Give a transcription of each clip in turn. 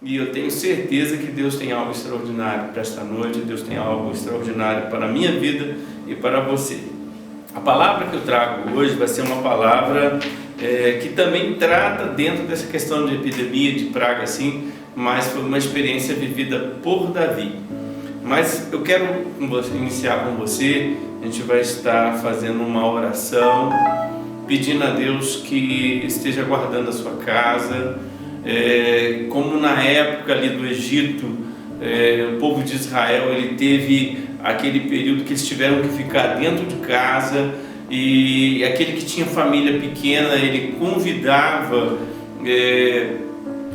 E eu tenho certeza que Deus tem algo extraordinário para esta noite, Deus tem algo extraordinário para a minha vida e para você. A palavra que eu trago hoje vai ser uma palavra que também trata dentro dessa questão de epidemia, de praga assim, mas foi uma experiência vivida por Davi. Mas eu quero iniciar com você. A gente vai estar fazendo uma oração, pedindo a Deus que esteja guardando a sua casa, como na época ali do Egito, o povo de Israel, ele teve aquele período que eles tiveram que ficar dentro de casa, e aquele que tinha família pequena, ele convidava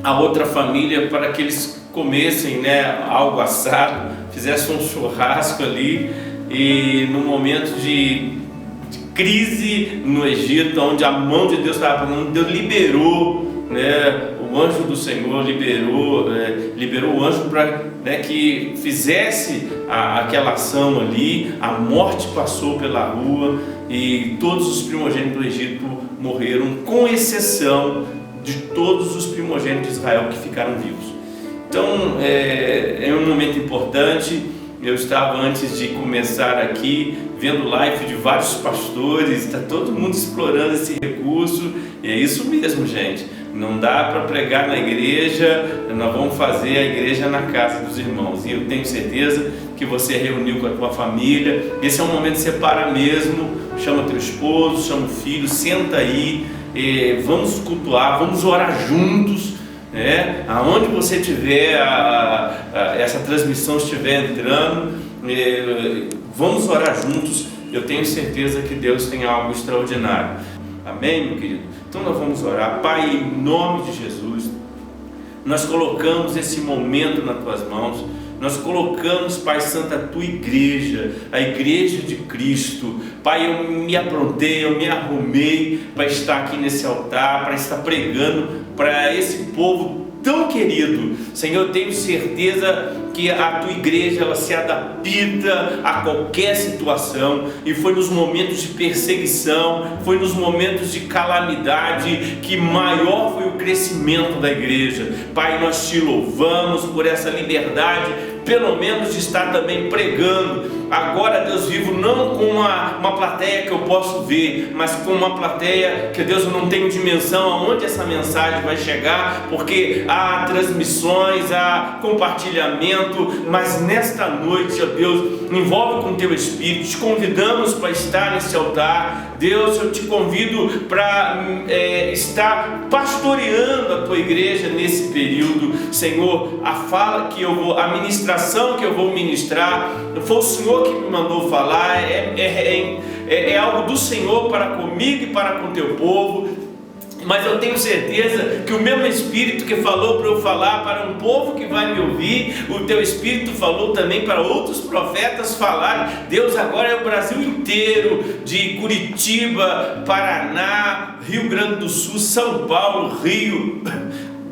a outra família para que eles comessem, algo assado, fizessem um churrasco ali. E no momento de crise no Egito, onde a mão de Deus estava falando, Deus liberou, o anjo do Senhor liberou o anjo para que fizesse aquela ação ali. A morte passou pela rua e todos os primogênitos do Egito morreram, com exceção de todos os primogênitos de Israel que ficaram vivos. Então é um momento importante. Eu estava, antes de começar aqui, vendo live de vários pastores, está todo mundo explorando esse recurso, e é isso mesmo, gente. Não dá para pregar na igreja, nós vamos fazer a igreja na casa dos irmãos. E eu tenho certeza que você reuniu com a tua família. Esse é um momento de separar mesmo. Chama teu esposo, chama o filho, senta aí, vamos cultuar, vamos orar juntos. Aonde você tiver, essa transmissão estiver entrando, vamos orar juntos. Eu tenho certeza que Deus tem algo extraordinário. Amém, meu querido? Então nós vamos orar. Pai, em nome de Jesus, nós colocamos esse momento nas tuas mãos. Nós colocamos, Pai Santo, a tua igreja, a igreja de Cristo. Pai, eu me aprontei, eu me arrumei para estar aqui nesse altar, para estar pregando para esse povo tão querido. Senhor, eu tenho certeza que a tua igreja, ela se adapta a qualquer situação, e foi nos momentos de perseguição, foi nos momentos de calamidade que maior foi o crescimento da igreja. Pai, nós te louvamos por essa liberdade, pelo menos de estar também pregando agora, Deus vivo, não com uma plateia que eu posso ver, mas com uma plateia que, Deus, eu não tenho dimensão aonde essa mensagem vai chegar, porque há transmissões, há compartilhamento, mas nesta noite, ó Deus, envolve com teu Espírito. Te convidamos para estar nesse altar. Deus, eu te convido para estar pastoreando a tua igreja nesse período. Senhor, a ministração que eu vou ministrar, foi o Senhor que me mandou falar, é algo do Senhor para comigo e para com teu povo. Mas eu tenho certeza que o mesmo Espírito que falou para eu falar para um povo que vai me ouvir, o teu Espírito falou também para outros profetas falarem. Deus, agora é o Brasil inteiro, de Curitiba, Paraná, Rio Grande do Sul, São Paulo, Rio,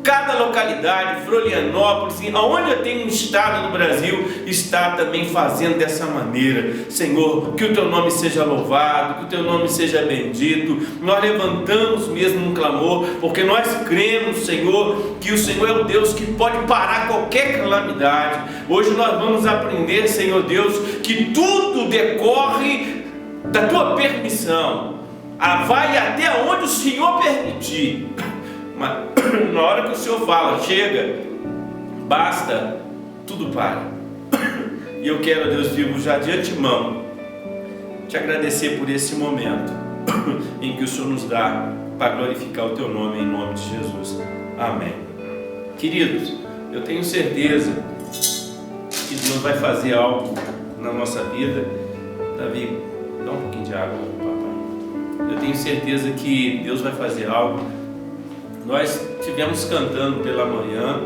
cada localidade, Florianópolis, aonde eu tenho um estado no Brasil, está também fazendo dessa maneira. Senhor, que o teu nome seja louvado, que o teu nome seja bendito. Nós levantamos mesmo um clamor, porque nós cremos, Senhor, que o Senhor é o Deus que pode parar qualquer calamidade. Hoje nós vamos aprender, Senhor Deus, que tudo decorre da tua permissão. Vai até onde o Senhor permitir. Mas na hora que o Senhor fala, chega, basta, tudo para. E eu quero, Deus vivo, já de antemão, te agradecer por esse momento em que o Senhor nos dá para glorificar o teu nome, em nome de Jesus. Amém. Queridos, eu tenho certeza que Deus vai fazer algo na nossa vida. Davi, dá um pouquinho de água, papai. Eu tenho certeza que Deus vai fazer algo. Nós estivemos cantando pela manhã,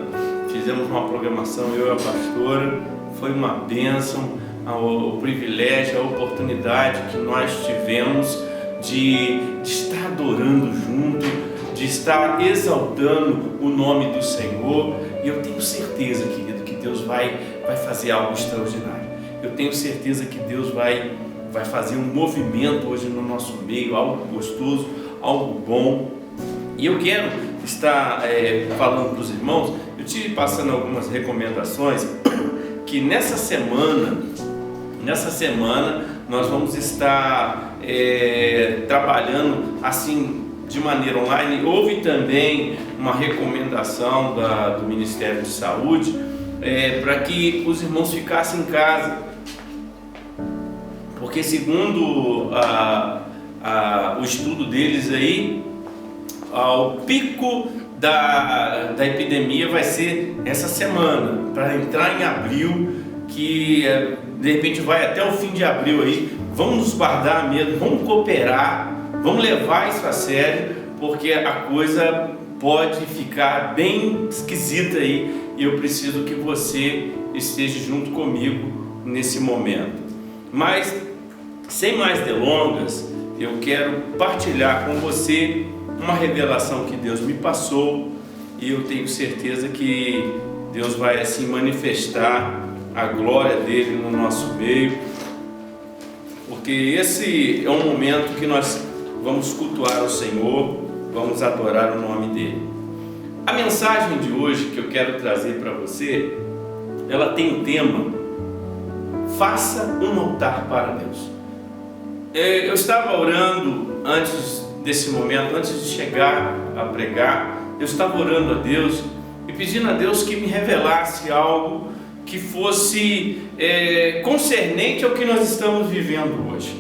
fizemos uma programação, eu e a pastora, foi uma bênção, o privilégio, a oportunidade que nós tivemos de estar adorando junto, de estar exaltando o nome do Senhor. E eu tenho certeza, querido, que Deus vai fazer algo extraordinário. Eu tenho certeza que Deus vai fazer um movimento hoje no nosso meio, algo gostoso, algo bom. E eu quero estar falando para os irmãos. Eu te passando algumas recomendações, que nessa semana nós vamos estar trabalhando assim de maneira online. Houve também uma recomendação do Ministério de Saúde para que os irmãos ficassem em casa, porque segundo o estudo deles aí, o pico da epidemia vai ser essa semana, para entrar em abril, que de repente vai até o fim de abril aí. Vamos nos guardar mesmo, vamos cooperar, vamos levar isso a sério, porque a coisa pode ficar bem esquisita aí, e eu preciso que você esteja junto comigo nesse momento. Mas, sem mais delongas, eu quero partilhar com você uma revelação que Deus me passou, e eu tenho certeza que Deus vai assim manifestar a glória dele no nosso meio, porque esse é um momento que nós vamos cultuar o Senhor, vamos adorar o nome dele. A mensagem de hoje que eu quero trazer para você, ela tem um tema: faça um altar para Deus. Eu estava orando antes desse momento, antes de chegar a pregar, eu estava orando a Deus e pedindo a Deus que me revelasse algo que fosse concernente ao que nós estamos vivendo hoje,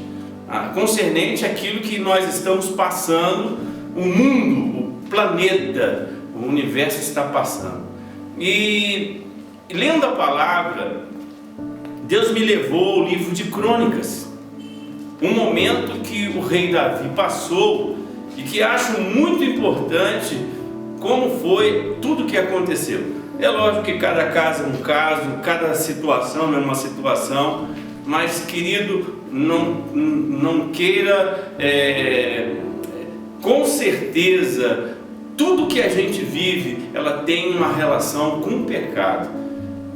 concernente àquilo que nós estamos passando, o mundo, o planeta, o universo está passando. E lendo a palavra, Deus me levou ao livro de Crônicas, um momento que o rei Davi passou e que acho muito importante como foi tudo que aconteceu. É lógico que cada caso é um caso, cada situação é uma situação, mas, querido, não queira, com certeza, tudo que a gente vive, ela tem uma relação com o pecado.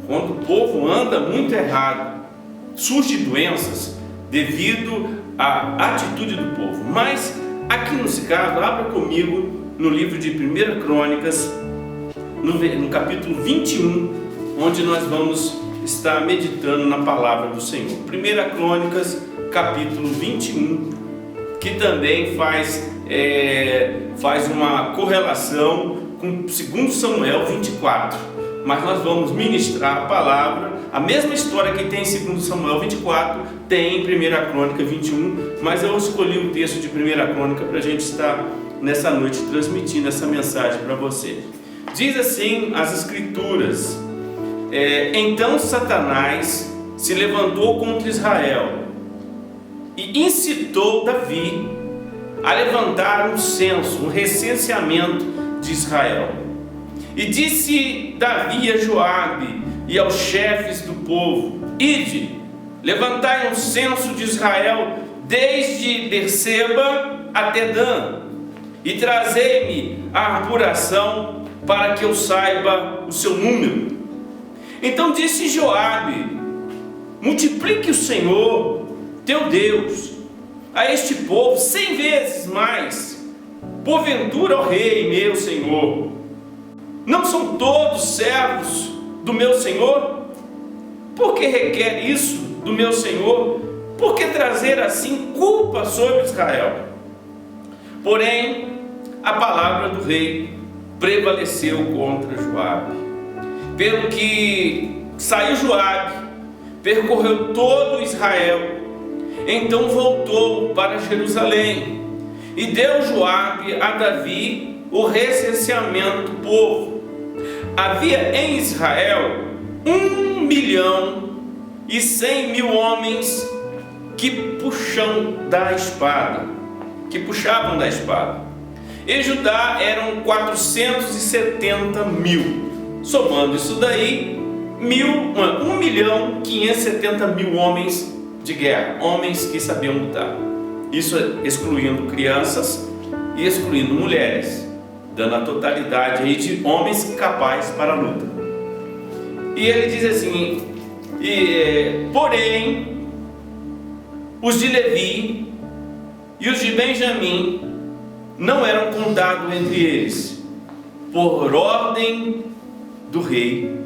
Quando o povo anda muito errado, surgem doenças devido à atitude do povo. Mas, aqui nesse caso, abra comigo no livro de 1 Crônicas, no capítulo 21, onde nós vamos estar meditando na palavra do Senhor. 1 Crônicas, capítulo 21, que também faz uma correlação com 2 Samuel 24. Mas nós vamos ministrar a palavra, a mesma história que tem em 2 Samuel 24, tem em 1 Crônica 21, mas eu escolhi o texto de 1 Crônica para a gente estar nessa noite transmitindo essa mensagem para você. Diz assim as Escrituras: então Satanás se levantou contra Israel e incitou Davi a levantar um censo, um recenseamento de Israel. E disse Davi a Joabe e aos chefes do povo: ide, levantai um censo de Israel desde Berseba até Dan, e trazei-me a apuração para que eu saiba o seu número. Então disse Joabe: multiplique o Senhor teu Deus a este povo 100 vezes mais, porventura, ó rei meu Senhor, não são todos servos do meu Senhor? Por que requer isso do meu Senhor? Por que trazer assim culpa sobre Israel? Porém, a palavra do rei prevaleceu contra Joabe. Pelo que saiu Joabe, percorreu todo Israel, então voltou para Jerusalém e deu Joabe a Davi o recenseamento do povo. Havia em Israel 1.100.000 homens que puxavam da espada. E Judá eram 470.000. Somando isso daí, 1.570.000 homens de guerra, homens que sabiam lutar. Isso excluindo crianças e excluindo mulheres, dando a totalidade aí de homens capazes para a luta. E ele diz assim: porém, os de Levi e os de Benjamim não eram contados entre eles, por ordem do rei,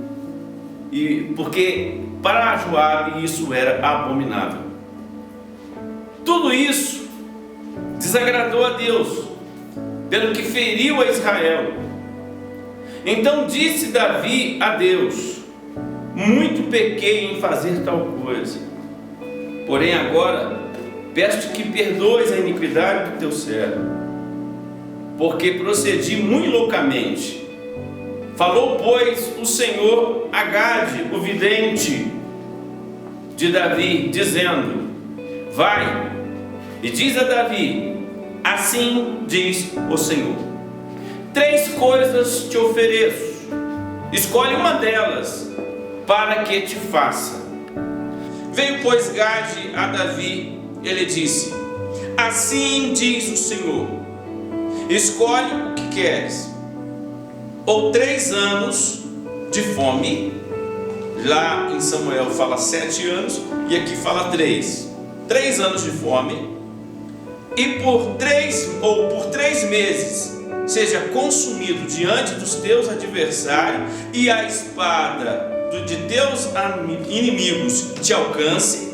e porque para Joabe isso era abominável. Tudo isso desagradou a Deus, pelo que feriu a Israel. Então disse Davi a Deus: muito pequei em fazer tal coisa, porém agora peço-te que perdoes a iniquidade do teu servo, porque procedi muito loucamente. Falou, pois, o Senhor a Gade, o vidente de Davi, dizendo: vai e diz a Davi: assim diz o Senhor, 3 coisas te ofereço, escolhe uma delas, para que te faça. Veio, pois, Gade a Davi, ele disse: assim diz o Senhor, escolhe o que queres, ou 3 anos de fome. Lá em Samuel fala 7 anos, e aqui fala 3 anos de fome, e por 3 meses seja consumido diante dos teus adversários, e a espada de teus inimigos te alcance,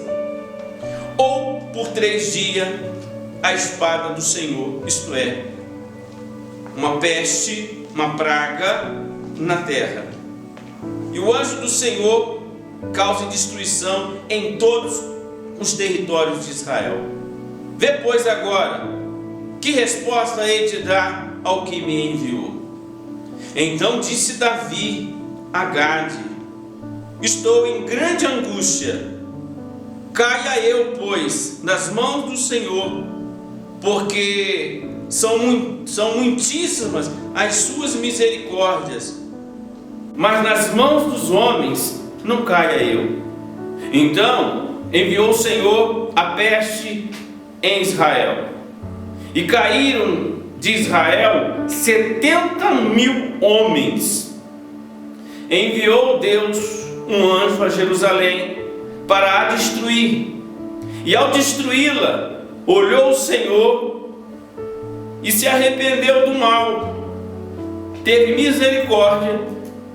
ou por 3 dias a espada do Senhor, isto é, uma peste, uma praga na terra, e o anjo do Senhor cause destruição em todos os territórios de Israel. Vê, pois, agora que resposta hei de dar ao que me enviou. Então disse Davi a Gade: estou em grande angústia, caia eu, pois, nas mãos do Senhor, porque são muitíssimas as suas misericórdias, mas nas mãos dos homens não caia eu. Então enviou o Senhor a peste em Israel, e caíram de Israel 70.000 homens. Enviou Deus um anjo a Jerusalém para a destruir, e ao destruí-la, olhou o Senhor e se arrependeu do mal, teve misericórdia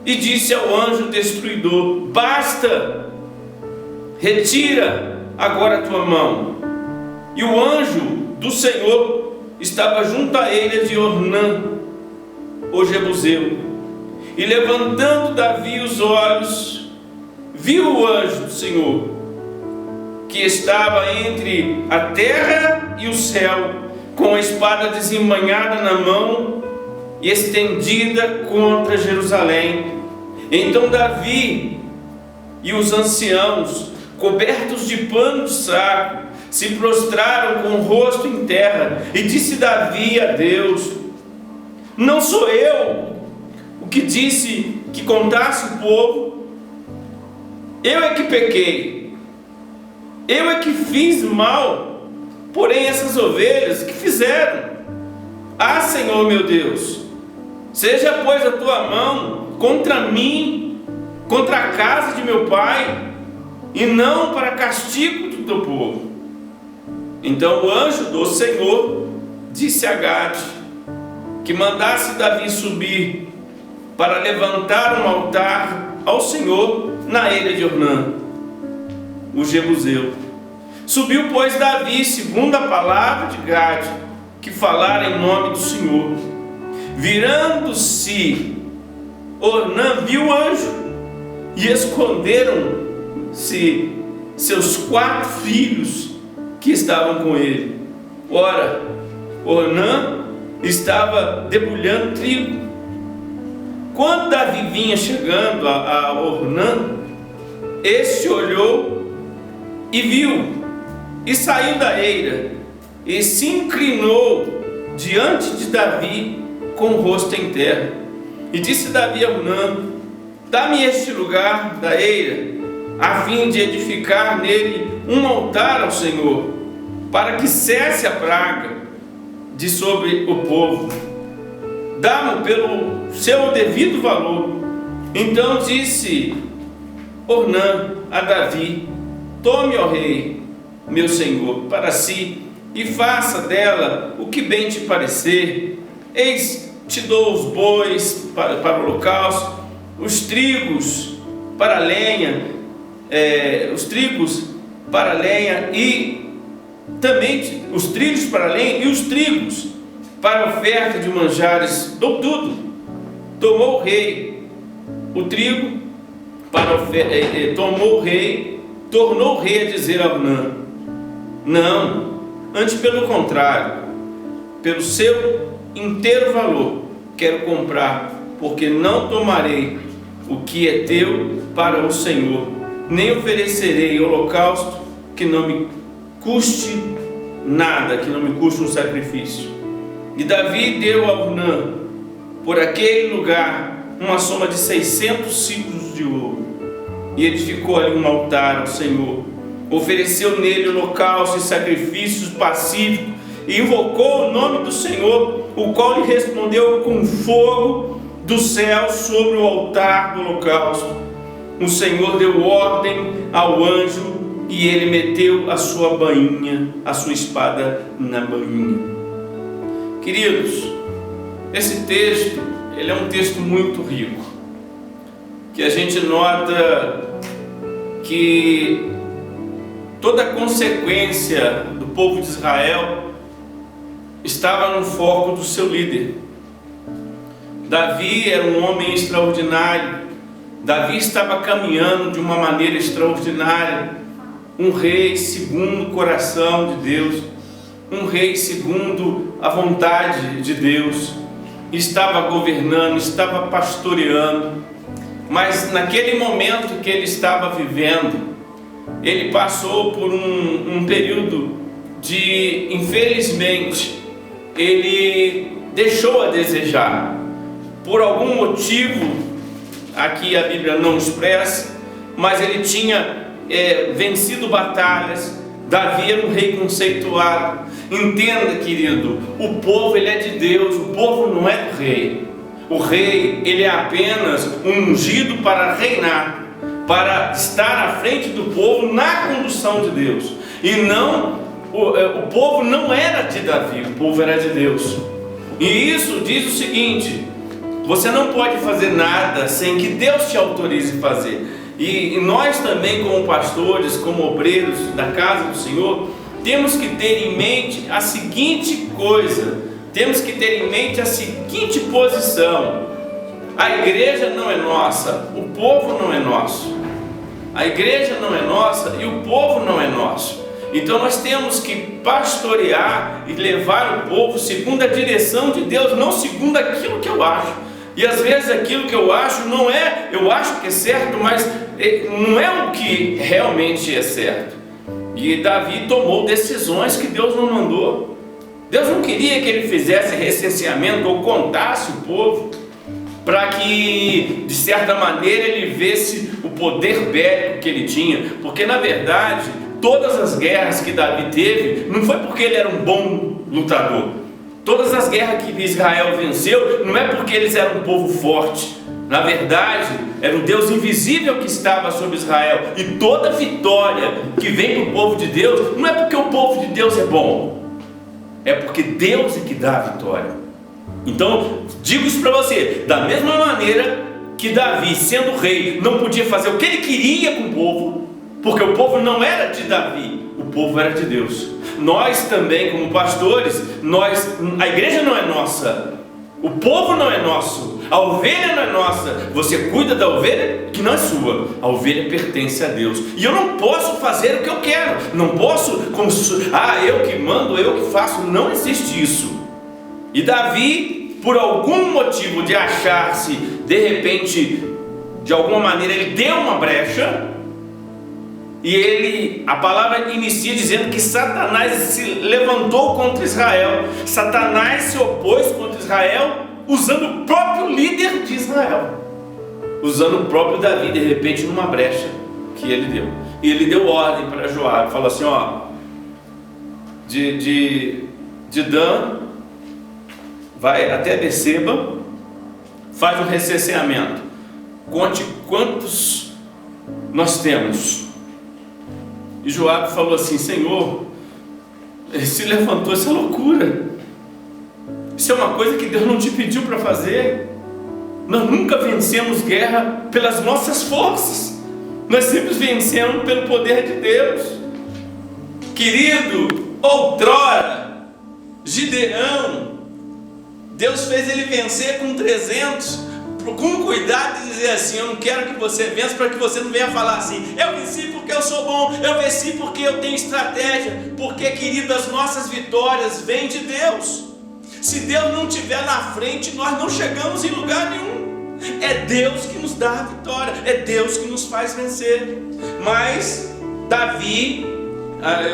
e disse ao anjo destruidor: basta, retira agora a tua mão. E o anjo do Senhor estava junto à ilha de Ornã, o Jebuseu, e levantando Davi os olhos, viu o anjo do Senhor, que estava entre a terra e o céu, com a espada desembainhada na mão e estendida contra Jerusalém. Então Davi e os anciãos, cobertos de pano de saco, se prostraram com o rosto em terra, e disse Davi a Deus: não sou eu o que disse que contasse o povo? Eu é que pequei, eu é que fiz mal, porém essas ovelhas que fizeram? Ah, Senhor meu Deus, seja pois a tua mão contra mim, contra a casa de meu pai, e não para castigo do teu povo. Então o anjo do Senhor disse a Gade que mandasse Davi subir para levantar um altar ao Senhor na ilha de Ornã, o Jebuseu. Subiu, pois, Davi, segundo a palavra de Gade, que falara em nome do Senhor. Virando-se, Ornã viu o anjo, e esconderam-se seus 4 filhos que estavam com ele. Ora, Ornã estava debulhando trigo. Quando Davi vinha chegando a Ornã, este olhou e viu, e saiu da eira, e se inclinou diante de Davi com o rosto em terra. E disse Davi a Ornã: dá-me este lugar da eira, a fim de edificar nele um altar ao Senhor, para que cesse a praga de sobre o povo. Dá-me pelo seu devido valor. Então disse Ornã a Davi: tome, ó rei, meu senhor, para si, e faça dela o que bem te parecer. Eis, te dou os bois para o holocausto, os trigos para a lenha, e também os trilhos para a lenha e os trigos para a oferta de manjares, dou tudo. Tomou o rei o trigo para tomou o rei, tornou o rei a dizer a Abner: não, antes pelo contrário, pelo seu inteiro valor quero comprar, porque não tomarei o que é teu para o Senhor, nem oferecerei holocausto que não me custe nada, que não me custe um sacrifício. E Davi deu a Ornã por aquele lugar uma soma de 600 ciclos de ouro, e edificou ali um altar ao Senhor, ofereceu nele holocausto e sacrifícios pacíficos, e invocou o nome do Senhor, o qual lhe respondeu com fogo do céu sobre o altar do holocausto. O Senhor deu ordem ao anjo, e ele meteu a sua bainha, a sua espada na bainha. Queridos, esse texto, ele é um texto muito rico, que a gente nota que toda a consequência do povo de Israel estava no foco do seu líder. Davi era um homem extraordinário. Davi estava caminhando de uma maneira extraordinária, um rei segundo o coração de Deus, um rei segundo a vontade de Deus. Estava governando, estava pastoreando, mas naquele momento que ele estava vivendo, ele passou por um período de, infelizmente, ele deixou a desejar, por algum motivo, aqui a Bíblia não expressa, mas ele tinha vencido batalhas. Davi era um rei conceituado. Entenda, querido, o povo ele é de Deus, o povo não é do rei. O rei ele é apenas um ungido para reinar, para estar à frente do povo na condução de Deus. E não, o povo não era de Davi, o povo era de Deus. E isso diz o seguinte: você não pode fazer nada sem que Deus te autorize a fazer. E nós também, como pastores, como obreiros da casa do Senhor, temos que ter em mente a seguinte coisa, temos que ter em mente a seguinte posição: a igreja não é nossa, o povo não é nosso. A igreja não é nossa e o povo não é nosso. Então nós temos que pastorear e levar o povo segundo a direção de Deus, não segundo aquilo que eu acho. E às vezes aquilo que eu acho não é, eu acho que é certo, mas não é o que realmente é certo. E Davi tomou decisões que Deus não mandou. Deus não queria que ele fizesse recenseamento ou contasse o povo, para que de certa maneira ele visse o poder bélico que ele tinha, porque na verdade todas as guerras que Davi teve não foi porque ele era um bom lutador. Todas as guerras que Israel venceu não é porque eles eram um povo forte. Na verdade, era o Deus invisível que estava sobre Israel. E toda vitória que vem para o povo de Deus não é porque o povo de Deus é bom, é porque Deus é que dá a vitória. Então, digo isso para você, da mesma maneira que Davi, sendo rei, não podia fazer o que ele queria com o povo, porque o povo não era de Davi, o povo era de Deus. Nós também, como pastores, a igreja não é nossa, o povo não é nosso, a ovelha não é nossa. Você cuida da ovelha que não é sua, a ovelha pertence a Deus. E eu não posso fazer o que eu quero, não posso, eu que mando, eu que faço. Não existe isso. E Davi, por algum motivo de achar-se, de repente, de alguma maneira, ele deu uma brecha. E a palavra inicia dizendo que Satanás se levantou contra Israel. Satanás se opôs contra Israel, usando o próprio líder de Israel, usando o próprio Davi, de repente, numa brecha que ele deu. E ele deu ordem para Joabe, falou assim: de Dan, vai até Beceba, faz um recenseamento, conte quantos nós temos. E Joabe falou assim: Senhor, se levantou, isso é loucura, isso é uma coisa que Deus não te pediu para fazer. Nós nunca vencemos guerra pelas nossas forças. Nós sempre vencemos pelo poder de Deus. Querido, outrora, Gideão, Deus fez ele vencer com 300. Com cuidado de dizer assim: eu não quero que você vença, para que você não venha falar assim: eu venci porque eu sou bom, eu venci porque eu tenho estratégia. Porque, querido, as nossas vitórias vêm de Deus. Se Deus não estiver na frente, nós não chegamos em lugar nenhum. É Deus que nos dá a vitória, é Deus que nos faz vencer. Mas Davi,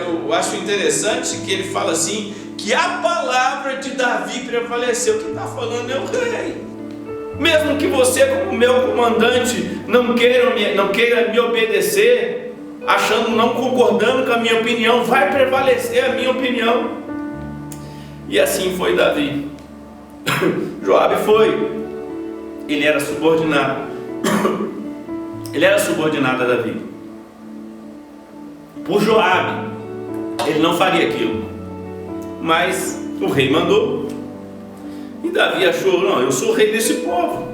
eu acho interessante que ele fala assim, que a palavra de Davi prevaleceu. Quem está falando é o rei. Mesmo que você, como meu comandante, não queira me obedecer, não concordando com a minha opinião, vai prevalecer a minha opinião. E assim foi Davi. Joabe ele era subordinado. Ele era subordinado a Davi. Por Joabe, ele não faria aquilo, mas o rei mandou. E Davi achou: não, eu sou rei desse povo.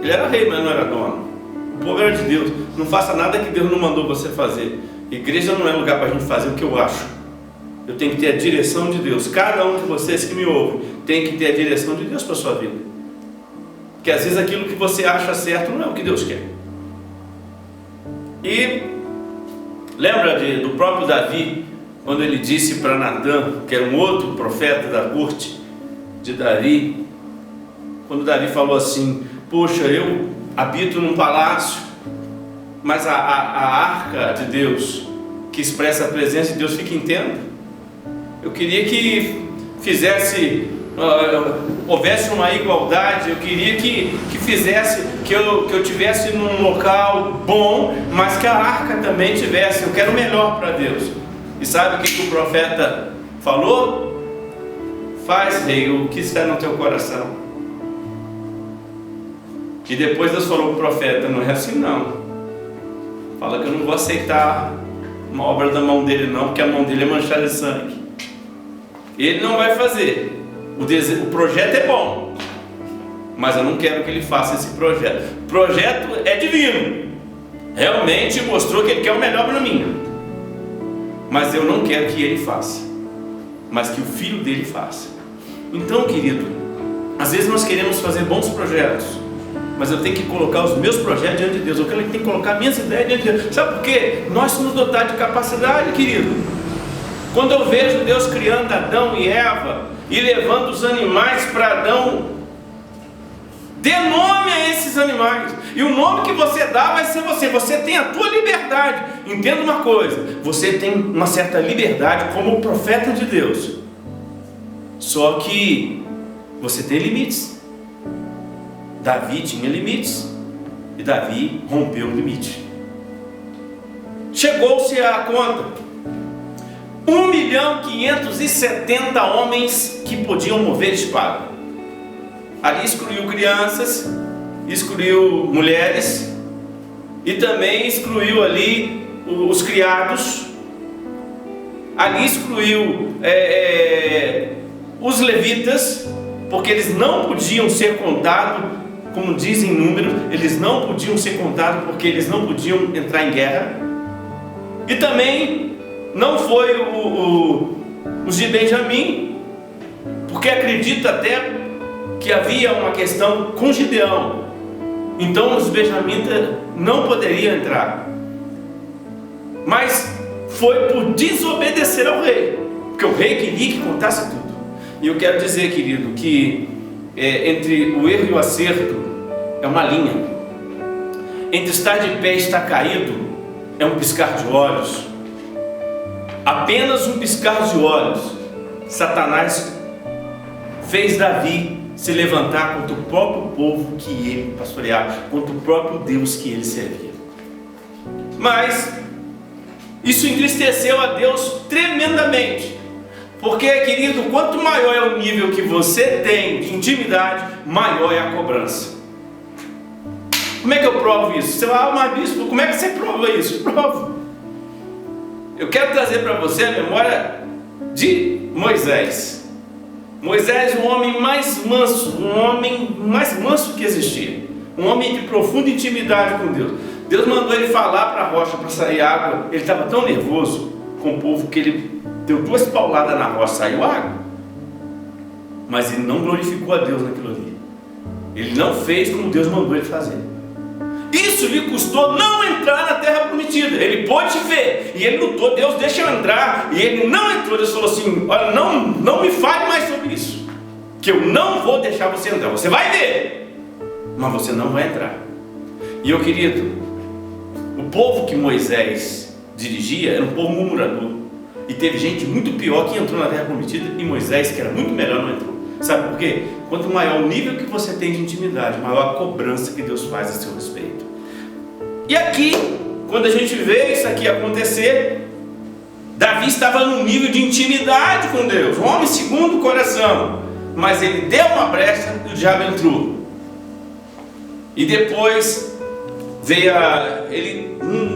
Ele era rei, mas não era dono. O povo era de Deus. Não faça nada que Deus não mandou você fazer. Igreja não é lugar para a gente fazer o que eu acho. Eu tenho que ter a direção de Deus. Cada um de vocês que me ouve tem que ter a direção de Deus para a sua vida. Porque às vezes aquilo que você acha certo não é o que Deus quer. E lembra do próprio Davi, quando ele disse para Natã, que era um outro profeta da corte de Davi, quando Davi falou assim: poxa, eu habito num palácio, mas a arca de Deus, que expressa a presença de Deus, fica em tenda. Eu queria que houvesse uma igualdade. Eu queria que eu tivesse num local bom, mas que a arca também tivesse. Eu quero o melhor para Deus. E sabe o que o profeta falou? Faz, rei, o que está no teu coração. E depois Deus falou para o profeta: não é assim não. Fala que eu não vou aceitar uma obra da mão dele não, porque a mão dele é manchada de sangue. Ele não vai fazer. O projeto é bom, mas eu não quero que ele faça esse projeto. O projeto é divino. Realmente mostrou que ele quer o melhor para mim. Mas eu não quero que ele faça, mas que o filho dele faça. Então, querido, às vezes nós queremos fazer bons projetos, mas eu tenho que colocar os meus projetos diante de Deus. Eu tenho que colocar minhas ideias diante de Deus. Sabe por quê? Nós somos dotados de capacidade, querido. Quando eu vejo Deus criando Adão e Eva e levando os animais para Adão, dê nome a esses animais. E o nome que você dá vai ser você. Você tem a tua liberdade. Entenda uma coisa: você tem uma certa liberdade como profeta de Deus. Só que você tem limites. Davi tinha limites. E Davi rompeu o limite. Chegou-se a conta: 1.570.000 homens que podiam mover espada. Ali excluiu crianças, excluiu mulheres e também excluiu ali os criados. Ali excluiu os levitas, porque eles não podiam ser contados, como dizem números, eles não podiam ser contados porque eles não podiam entrar em guerra. E também não foi os de Benjamim, porque acredita até que havia uma questão com Gideão. Então os benjamitas não poderiam entrar. Mas foi por desobedecer ao rei, porque o rei queria que contasse tudo. E eu quero dizer, querido, que entre o erro e o acerto é uma linha. Entre estar de pé e estar caído é um piscar de olhos. Apenas um piscar de olhos, Satanás fez Davi se levantar contra o próprio povo que ele pastoreava, contra o próprio Deus que ele servia. Mas isso entristeceu a Deus tremendamente, porque, querido, quanto maior é o nível que você tem de intimidade, maior é a cobrança. Como é que eu provo isso? Você vai, mas bispo, como é que você prova isso? Provo. Eu quero trazer para você a memória de Moisés. Moisés, o homem mais manso, que existia, um homem de profunda intimidade com Deus. Deus mandou ele falar para a rocha para sair água. Ele estava tão nervoso com o povo que ele deu 2 pauladas na rocha, saiu água. Mas ele não glorificou a Deus naquilo ali. Ele não fez como Deus mandou ele fazer. Isso lhe custou não entrar na terra prometida. Ele pôde ver e ele lutou. Deus, deixa eu entrar. E ele não entrou. Deus falou assim: olha, não me fale mais sobre isso, que eu não vou deixar você entrar. Você vai ver, mas você não vai entrar. E eu, querido, o povo que Moisés dirigia era um povo murmurador. E teve gente muito pior que entrou na terra prometida, e Moisés, que era muito melhor, não entrou. Sabe por quê? Quanto maior o nível que você tem de intimidade, maior a cobrança que Deus faz a seu respeito. E aqui, quando a gente vê isso aqui acontecer, Davi estava num nível de intimidade com Deus, um homem segundo o coração, mas ele deu uma brecha e o diabo entrou. E depois veio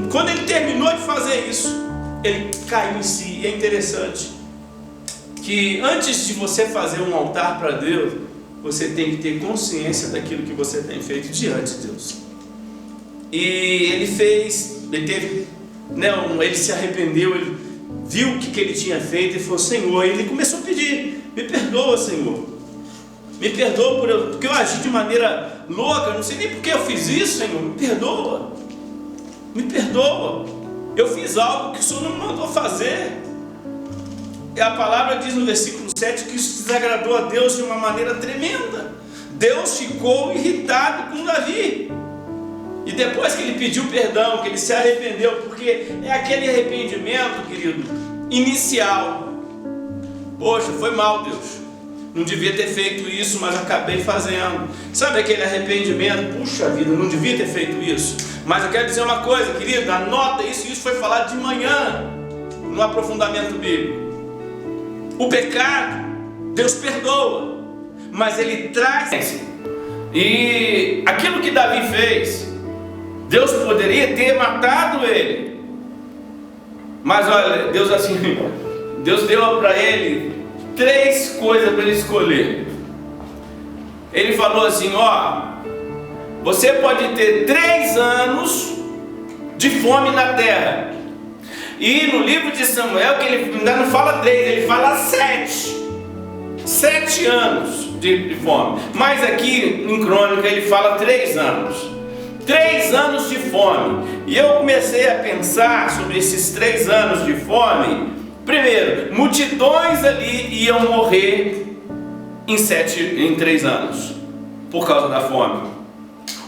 quando ele terminou de fazer isso, ele caiu em si. E é interessante que antes de você fazer um altar para Deus, você tem que ter consciência daquilo que você tem feito diante de Deus. E ele se arrependeu, ele viu o que ele tinha feito e falou: Senhor, e ele começou a pedir: me perdoa, Senhor, me perdoa porque eu agi de maneira louca, não sei nem porque eu fiz isso, Senhor, me perdoa, eu fiz algo que o Senhor não me mandou fazer. E a palavra diz no versículo 7 que isso desagradou a Deus de uma maneira tremenda. Deus ficou irritado com Davi. E depois que ele pediu perdão, que ele se arrependeu, porque é aquele arrependimento, querido, inicial. Poxa, foi mal, Deus, não devia ter feito isso, mas acabei fazendo. Sabe aquele arrependimento? Puxa vida, não devia ter feito isso. Mas eu quero dizer uma coisa, querido, anota isso foi falado de manhã, no aprofundamento bíblico. O pecado, Deus perdoa, mas Ele traz. E aquilo que Davi fez, Deus poderia ter matado ele. Mas olha, Deus deu para ele 3 coisas para ele escolher. Ele falou assim: você pode ter 3 anos de fome na terra. E no livro de Samuel, que ele ainda não fala 3, ele fala 7 anos de fome. Mas aqui em Crônica ele fala 3 anos. 3 anos de fome. E eu comecei a pensar sobre esses 3 anos de fome. Primeiro, multidões ali iam morrer em 3 anos por causa da fome.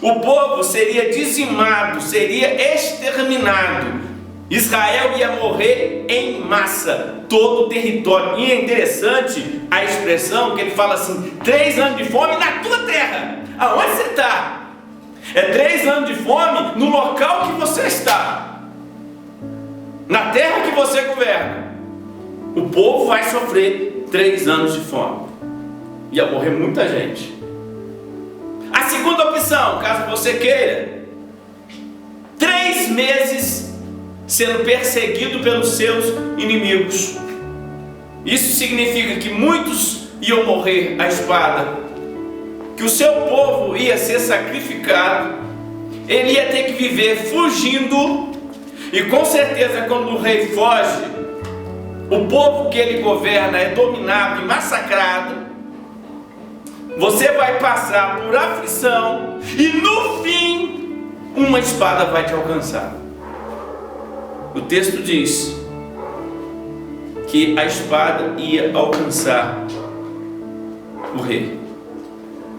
O povo seria dizimado, seria exterminado. Israel ia morrer em massa, todo o território. E é interessante a expressão que ele fala assim: 3 anos de fome na tua terra. Aonde você está? É 3 anos de fome no local que você está, na terra que você governa. O povo vai sofrer 3 anos de fome. Ia morrer muita gente. A segunda opção, caso você queira, 3 meses sendo perseguido pelos seus inimigos. Isso significa que muitos iam morrer à espada, que o seu povo ia ser sacrificado, ele ia ter que viver fugindo. E com certeza, quando o rei foge, o povo que ele governa é dominado e massacrado. Você vai passar por aflição e no fim uma espada vai te alcançar. O texto diz que a espada ia alcançar o rei.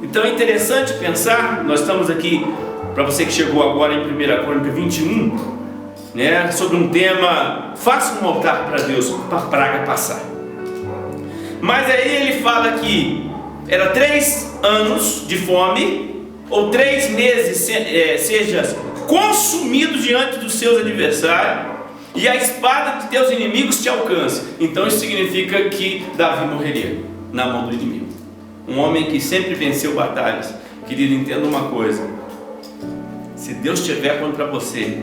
Então é interessante pensar, nós estamos aqui, para você que chegou agora em 1 Crônica 21, sobre um tema: faça um altar para Deus, para a praga passar. Mas aí ele fala que era 3 anos de fome, ou 3 meses seja consumido diante dos seus adversários, e a espada de teus inimigos te alcança. Então isso significa que Davi morreria na mão do inimigo. Um homem que sempre venceu batalhas. Querido, entenda uma coisa: se Deus estiver contra você,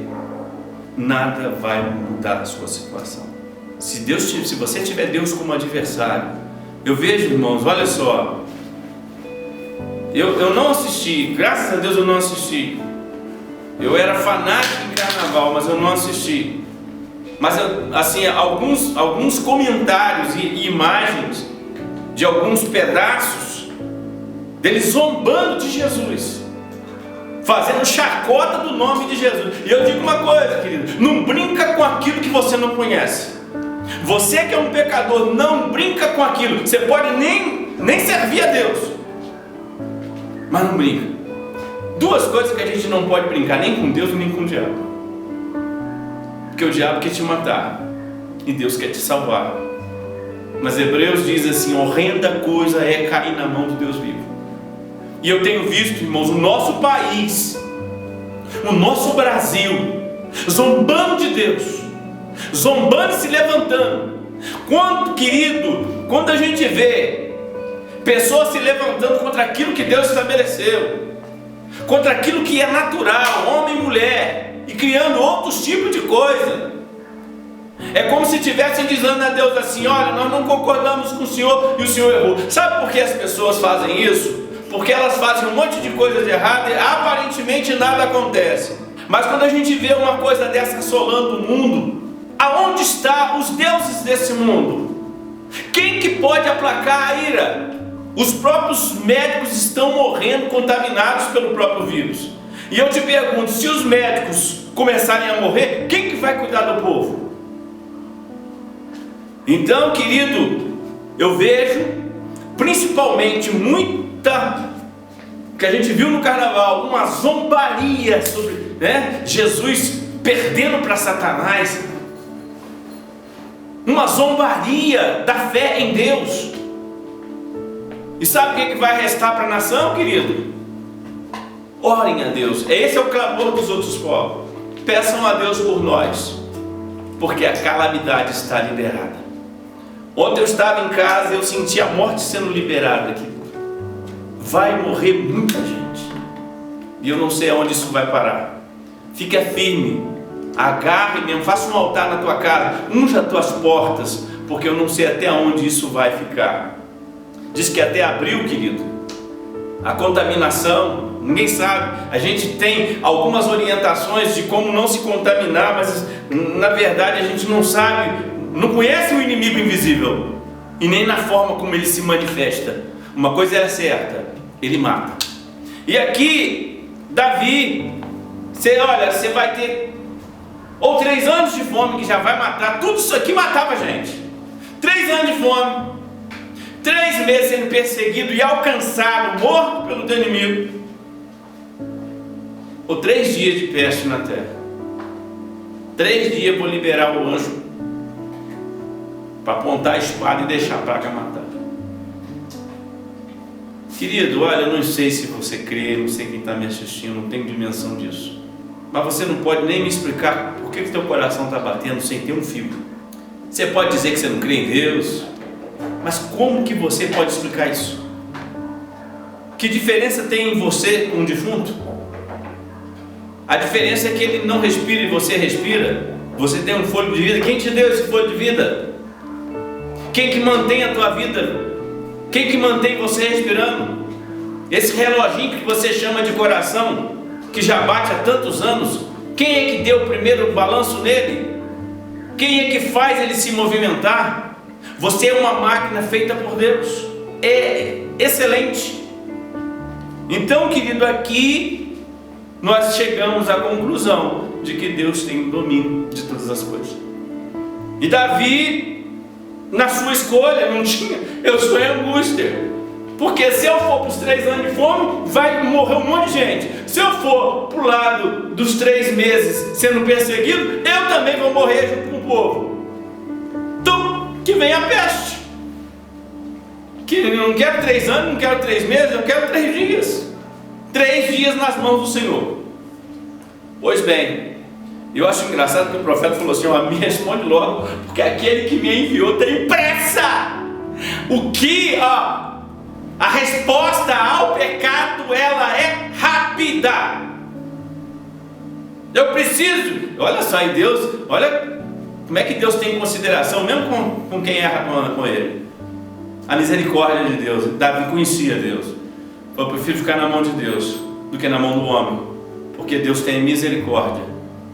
nada vai mudar a sua situação. Se você tiver Deus como adversário, Eu vejo, irmãos, olha só, eu não assisti, graças a Deus eu não assisti. Eu era fanático em carnaval, mas eu não assisti. Mas assim, alguns comentários e imagens de alguns pedaços deles zombando de Jesus, fazendo chacota do nome de Jesus. E eu digo uma coisa, querido: não brinca com aquilo que você não conhece. Você que é um pecador, não brinca com aquilo. Você pode nem servir a Deus, mas não brinca. Duas coisas que a gente não pode brincar, nem com Deus nem com o diabo. Porque o diabo quer te matar e Deus quer te salvar. Mas Hebreus diz assim: horrenda coisa é cair na mão do Deus vivo. E eu tenho visto, irmãos, o nosso país, o nosso Brasil, zombando de Deus, zombando e se levantando. Quando a gente vê pessoas se levantando contra aquilo que Deus estabeleceu, contra aquilo que é natural, homem e mulher, e criando outros tipos de coisa, é como se estivessem dizendo a Deus assim: olha, nós não concordamos com o Senhor e o Senhor errou. Sabe por que as pessoas fazem isso? Porque elas fazem um monte de coisas erradas e aparentemente nada acontece. Mas quando a gente vê uma coisa dessa assolando o mundo, aonde estão os deuses desse mundo? Quem que pode aplacar a ira? Os próprios médicos estão morrendo contaminados pelo próprio vírus. E eu te pergunto, se os médicos começarem a morrer, quem que vai cuidar do povo? Então, querido, eu vejo principalmente que a gente viu no carnaval, uma zombaria sobre, Jesus perdendo para Satanás, uma zombaria da fé em Deus. E sabe o que vai restar para a nação, querido? Orem a Deus. Esse é o clamor dos outros povos. Peçam a Deus por nós, porque a calamidade está liberada. Ontem eu estava em casa e eu senti a morte sendo liberada aqui. Vai morrer muita gente, e eu não sei aonde isso vai parar. Fica firme, agarre mesmo, faça um altar na tua casa, unja as tuas portas, porque eu não sei até onde isso vai ficar. Diz que até abril, querido, a contaminação, ninguém sabe. A gente tem algumas orientações de como não se contaminar, mas na verdade a gente não sabe, não conhece o inimigo invisível, e nem na forma como ele se manifesta. Uma coisa é certa: ele mata. E aqui, Davi, você vai ter ou 3 anos de fome, que já vai matar. Tudo isso aqui matava a gente. 3 anos de fome, 3 meses sendo perseguido e alcançado, morto pelo teu inimigo, ou 3 dias de peste na terra. 3 dias vou liberar o anjo para apontar a espada e deixar a praga matar. Querido, olha, eu não sei se você crê, não sei quem está me assistindo, não tenho dimensão disso, mas você não pode nem me explicar por que teu coração está batendo sem ter um fio. Você pode dizer que você não crê em Deus, mas como que você pode explicar isso? Que diferença tem em você com um defunto? A diferença é que ele não respira e você respira. Você tem um fôlego de vida. Quem te deu esse fôlego de vida? Quem que mantém a tua vida? Quem que mantém você respirando? Esse reloginho que você chama de coração, que já bate há tantos anos, quem é que deu o primeiro balanço nele? Quem é que faz ele se movimentar? Você é uma máquina feita por Deus. É excelente. Então, querido, aqui nós chegamos à conclusão de que Deus tem o domínio de todas as coisas. E Davi, na sua escolha, não tinha: eu sou angústia, porque se eu for para os 3 anos de fome, vai morrer um monte de gente. Se eu for para o lado dos 3 meses sendo perseguido, eu também vou morrer junto com o povo. Então, que vem a peste. Que eu não quero 3 anos, não quero 3 meses, eu quero 3 dias. 3 dias nas mãos do Senhor. Pois bem, eu acho engraçado que o profeta falou assim: me responde logo, porque aquele que me enviou tem pressa. A resposta ao pecado, ela é rápida. Eu preciso, olha só, e Deus, olha como é que Deus tem consideração, mesmo com quem erra com ele. a misericórdia de Deus. Davi conhecia Deus. Eu prefiro ficar na mão de Deus do que na mão do homem, porque Deus tem misericórdia.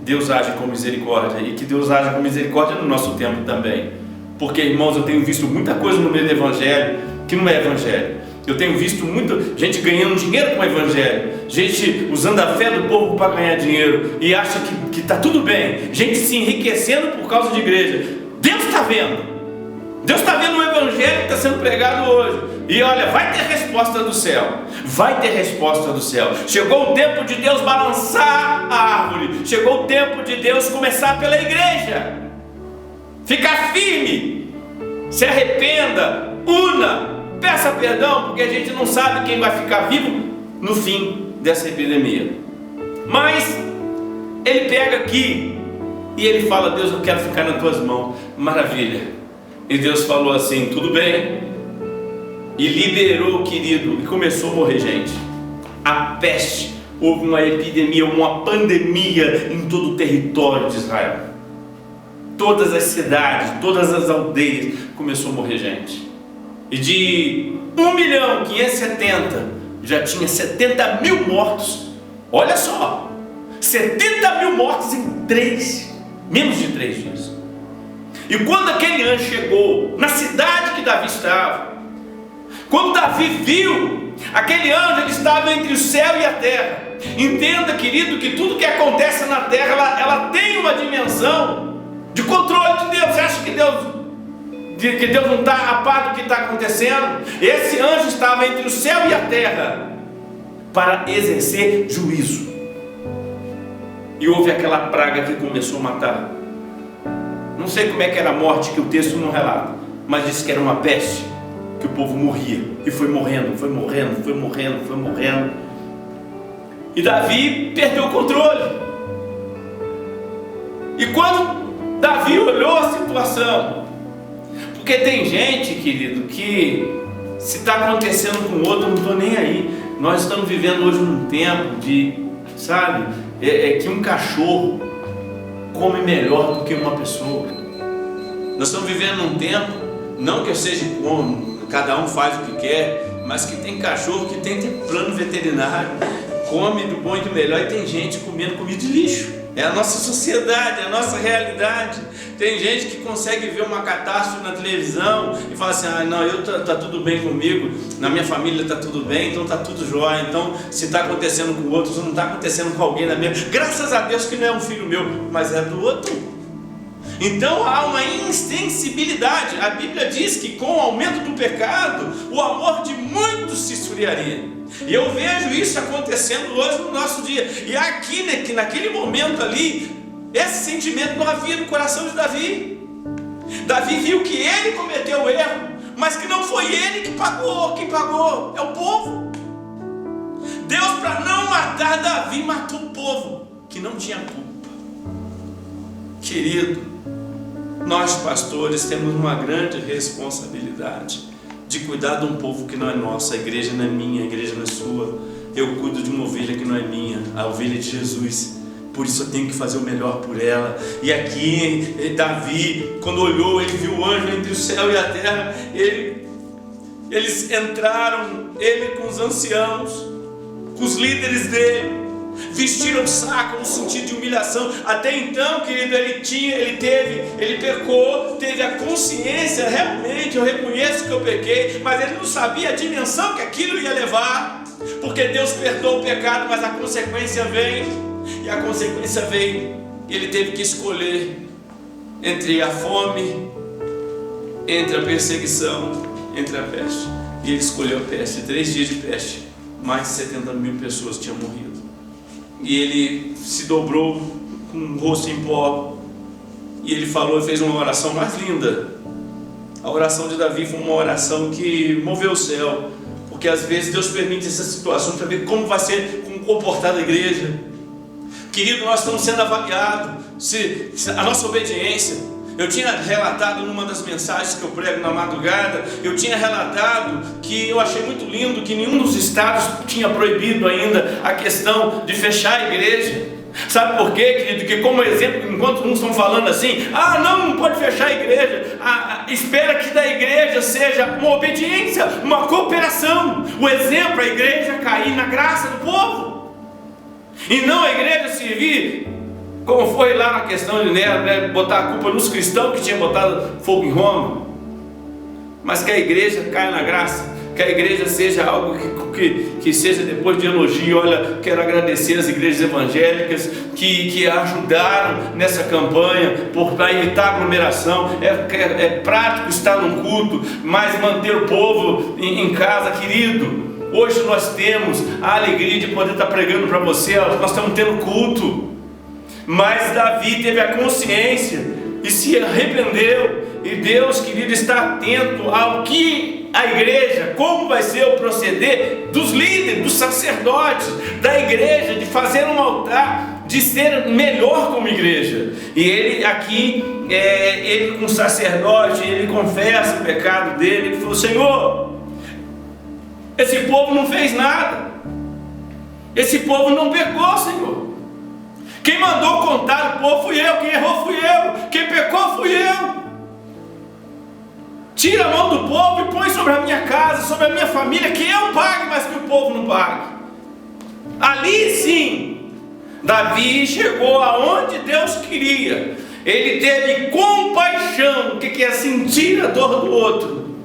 Deus age com misericórdia, e que Deus age com misericórdia no nosso tempo também. Porque, irmãos, eu tenho visto muita coisa no meio do evangelho que não é evangelho. Eu tenho visto muita gente ganhando dinheiro com o evangelho, gente usando a fé do povo para ganhar dinheiro e acha que está tudo bem, gente se enriquecendo por causa de igreja. Deus está vendo. Deus está vendo o evangelho que está sendo pregado hoje. E olha, vai ter resposta do céu. Vai ter resposta do céu. Chegou o tempo de Deus balançar a árvore. Chegou o tempo de Deus começar pela igreja. Ficar firme. Se arrependa. Una. Peça perdão, porque a gente não sabe quem vai ficar vivo no fim dessa epidemia. Mas ele pega aqui e ele fala: Deus, eu quero ficar nas tuas mãos. Maravilha. E Deus falou assim: tudo bem. E liberou, querido, e começou a morrer gente. A peste, houve uma epidemia, uma pandemia em todo o território de Israel. Todas as cidades, todas as aldeias, começou a morrer gente. E de 1.570.000, já tinha 70.000 mortos. Olha só, 70.000 mortos em menos de 3 dias. E quando aquele anjo chegou na cidade que Davi estava, quando Davi viu aquele anjo, ele estava entre o céu e a terra. Entenda, querido, que tudo que acontece na terra, ela tem uma dimensão de controle de Deus. Você acha que Deus não está a par do que está acontecendo? Esse anjo estava entre o céu e a terra para exercer juízo. E houve aquela praga que começou a matar. Não sei como é que era a morte, que o texto não relata, mas disse que era uma peste, que o povo morria, e foi morrendo, foi morrendo, foi morrendo, foi morrendo. E Davi perdeu o controle. E quando Davi olhou a situação, porque tem gente, querido, que se está acontecendo com o outro, não estou nem aí. Nós estamos vivendo hoje num tempo de, sabe, que um cachorro come melhor do que uma pessoa. Nós estamos vivendo num tempo, não que eu seja como, cada um faz o que quer, mas que tem cachorro que tem plano veterinário, come do bom e do melhor, e tem gente comendo comida de lixo. É a nossa sociedade, é a nossa realidade. Tem gente que consegue ver uma catástrofe na televisão e fala assim: ah, não, tá tudo bem comigo, na minha família está tudo bem, então está tudo jóia. Então, se está acontecendo com outros, não está acontecendo com alguém na minha. Graças a Deus que não é um filho meu, mas é do outro. Então há uma insensibilidade. A Bíblia diz que com o aumento do pecado, o amor de muitos se esfriaria. E eu vejo isso acontecendo hoje no nosso dia. E aqui, né, que naquele momento ali, esse sentimento não havia no coração de Davi. Davi viu que ele cometeu o erro, mas que não foi ele que pagou. Quem pagou é o povo. Deus, para não matar Davi, matou o povo que não tinha culpa. Querido, nós pastores temos uma grande responsabilidade de cuidar de um povo que não é nosso. A igreja não é minha, a igreja não é sua. Eu cuido de uma ovelha que não é minha, a ovelha de Jesus. Por isso eu tenho que fazer o melhor por ela. E aqui Davi, quando olhou, ele viu o anjo entre o céu e a terra. Eles entraram, ele com os anciãos, com os líderes dele, vestiram saco no sentido de humilhação. Até então, querido, ele pecou, teve a consciência, realmente, eu reconheço que eu pequei, mas ele não sabia a dimensão que aquilo ia levar, porque Deus perdoa o pecado, mas a consequência vem, e a consequência veio. Ele teve que escolher entre a fome, entre a perseguição, entre a peste, e ele escolheu a peste. 3 dias de peste, mais de 70.000 pessoas tinham morrido. E ele se dobrou com o rosto em pó, e ele falou e fez uma oração mais linda. A oração de Davi foi uma oração que moveu o céu, porque às vezes Deus permite essas situações para ver como vai ser comportada a igreja. Querido, nós estamos sendo avaliados se a nossa obediência. Eu tinha relatado numa das mensagens que eu prego na madrugada, eu tinha relatado que eu achei muito lindo que nenhum dos estados tinha proibido ainda a questão de fechar a igreja. Sabe por quê, querido? Que como exemplo, enquanto uns estão falando assim, não pode fechar a igreja, espera que da igreja seja uma obediência, uma cooperação. O exemplo, a igreja cair na graça do povo, e não a igreja servir, como foi lá na questão de Nero, né? Botar a culpa nos cristãos que tinham botado fogo em Roma. Mas que a igreja caia na graça, que a igreja seja algo que seja depois de elogio. Olha, quero agradecer as igrejas evangélicas que ajudaram nessa campanha para evitar aglomeração. É prático estar num culto, mas manter o povo em casa, querido. Hoje nós temos a alegria de poder estar pregando para você, nós estamos tendo culto. Mas Davi teve a consciência e se arrependeu. E Deus, querido, está atento ao que a igreja, como vai ser o proceder dos líderes, dos sacerdotes da igreja, de fazer um altar, de ser melhor como igreja. E ele aqui, ele como sacerdote, ele confessa o pecado dele. Ele falou: Senhor, esse povo não fez nada, esse povo não pecou, Senhor. Quem mandou contar o povo fui eu, quem errou fui eu, quem pecou fui eu. Tira a mão do povo e põe sobre a minha casa, sobre a minha família, que eu pague, mas que o povo não pague. Ali sim, Davi chegou aonde Deus queria. Ele teve compaixão. O que é sentir a dor do outro?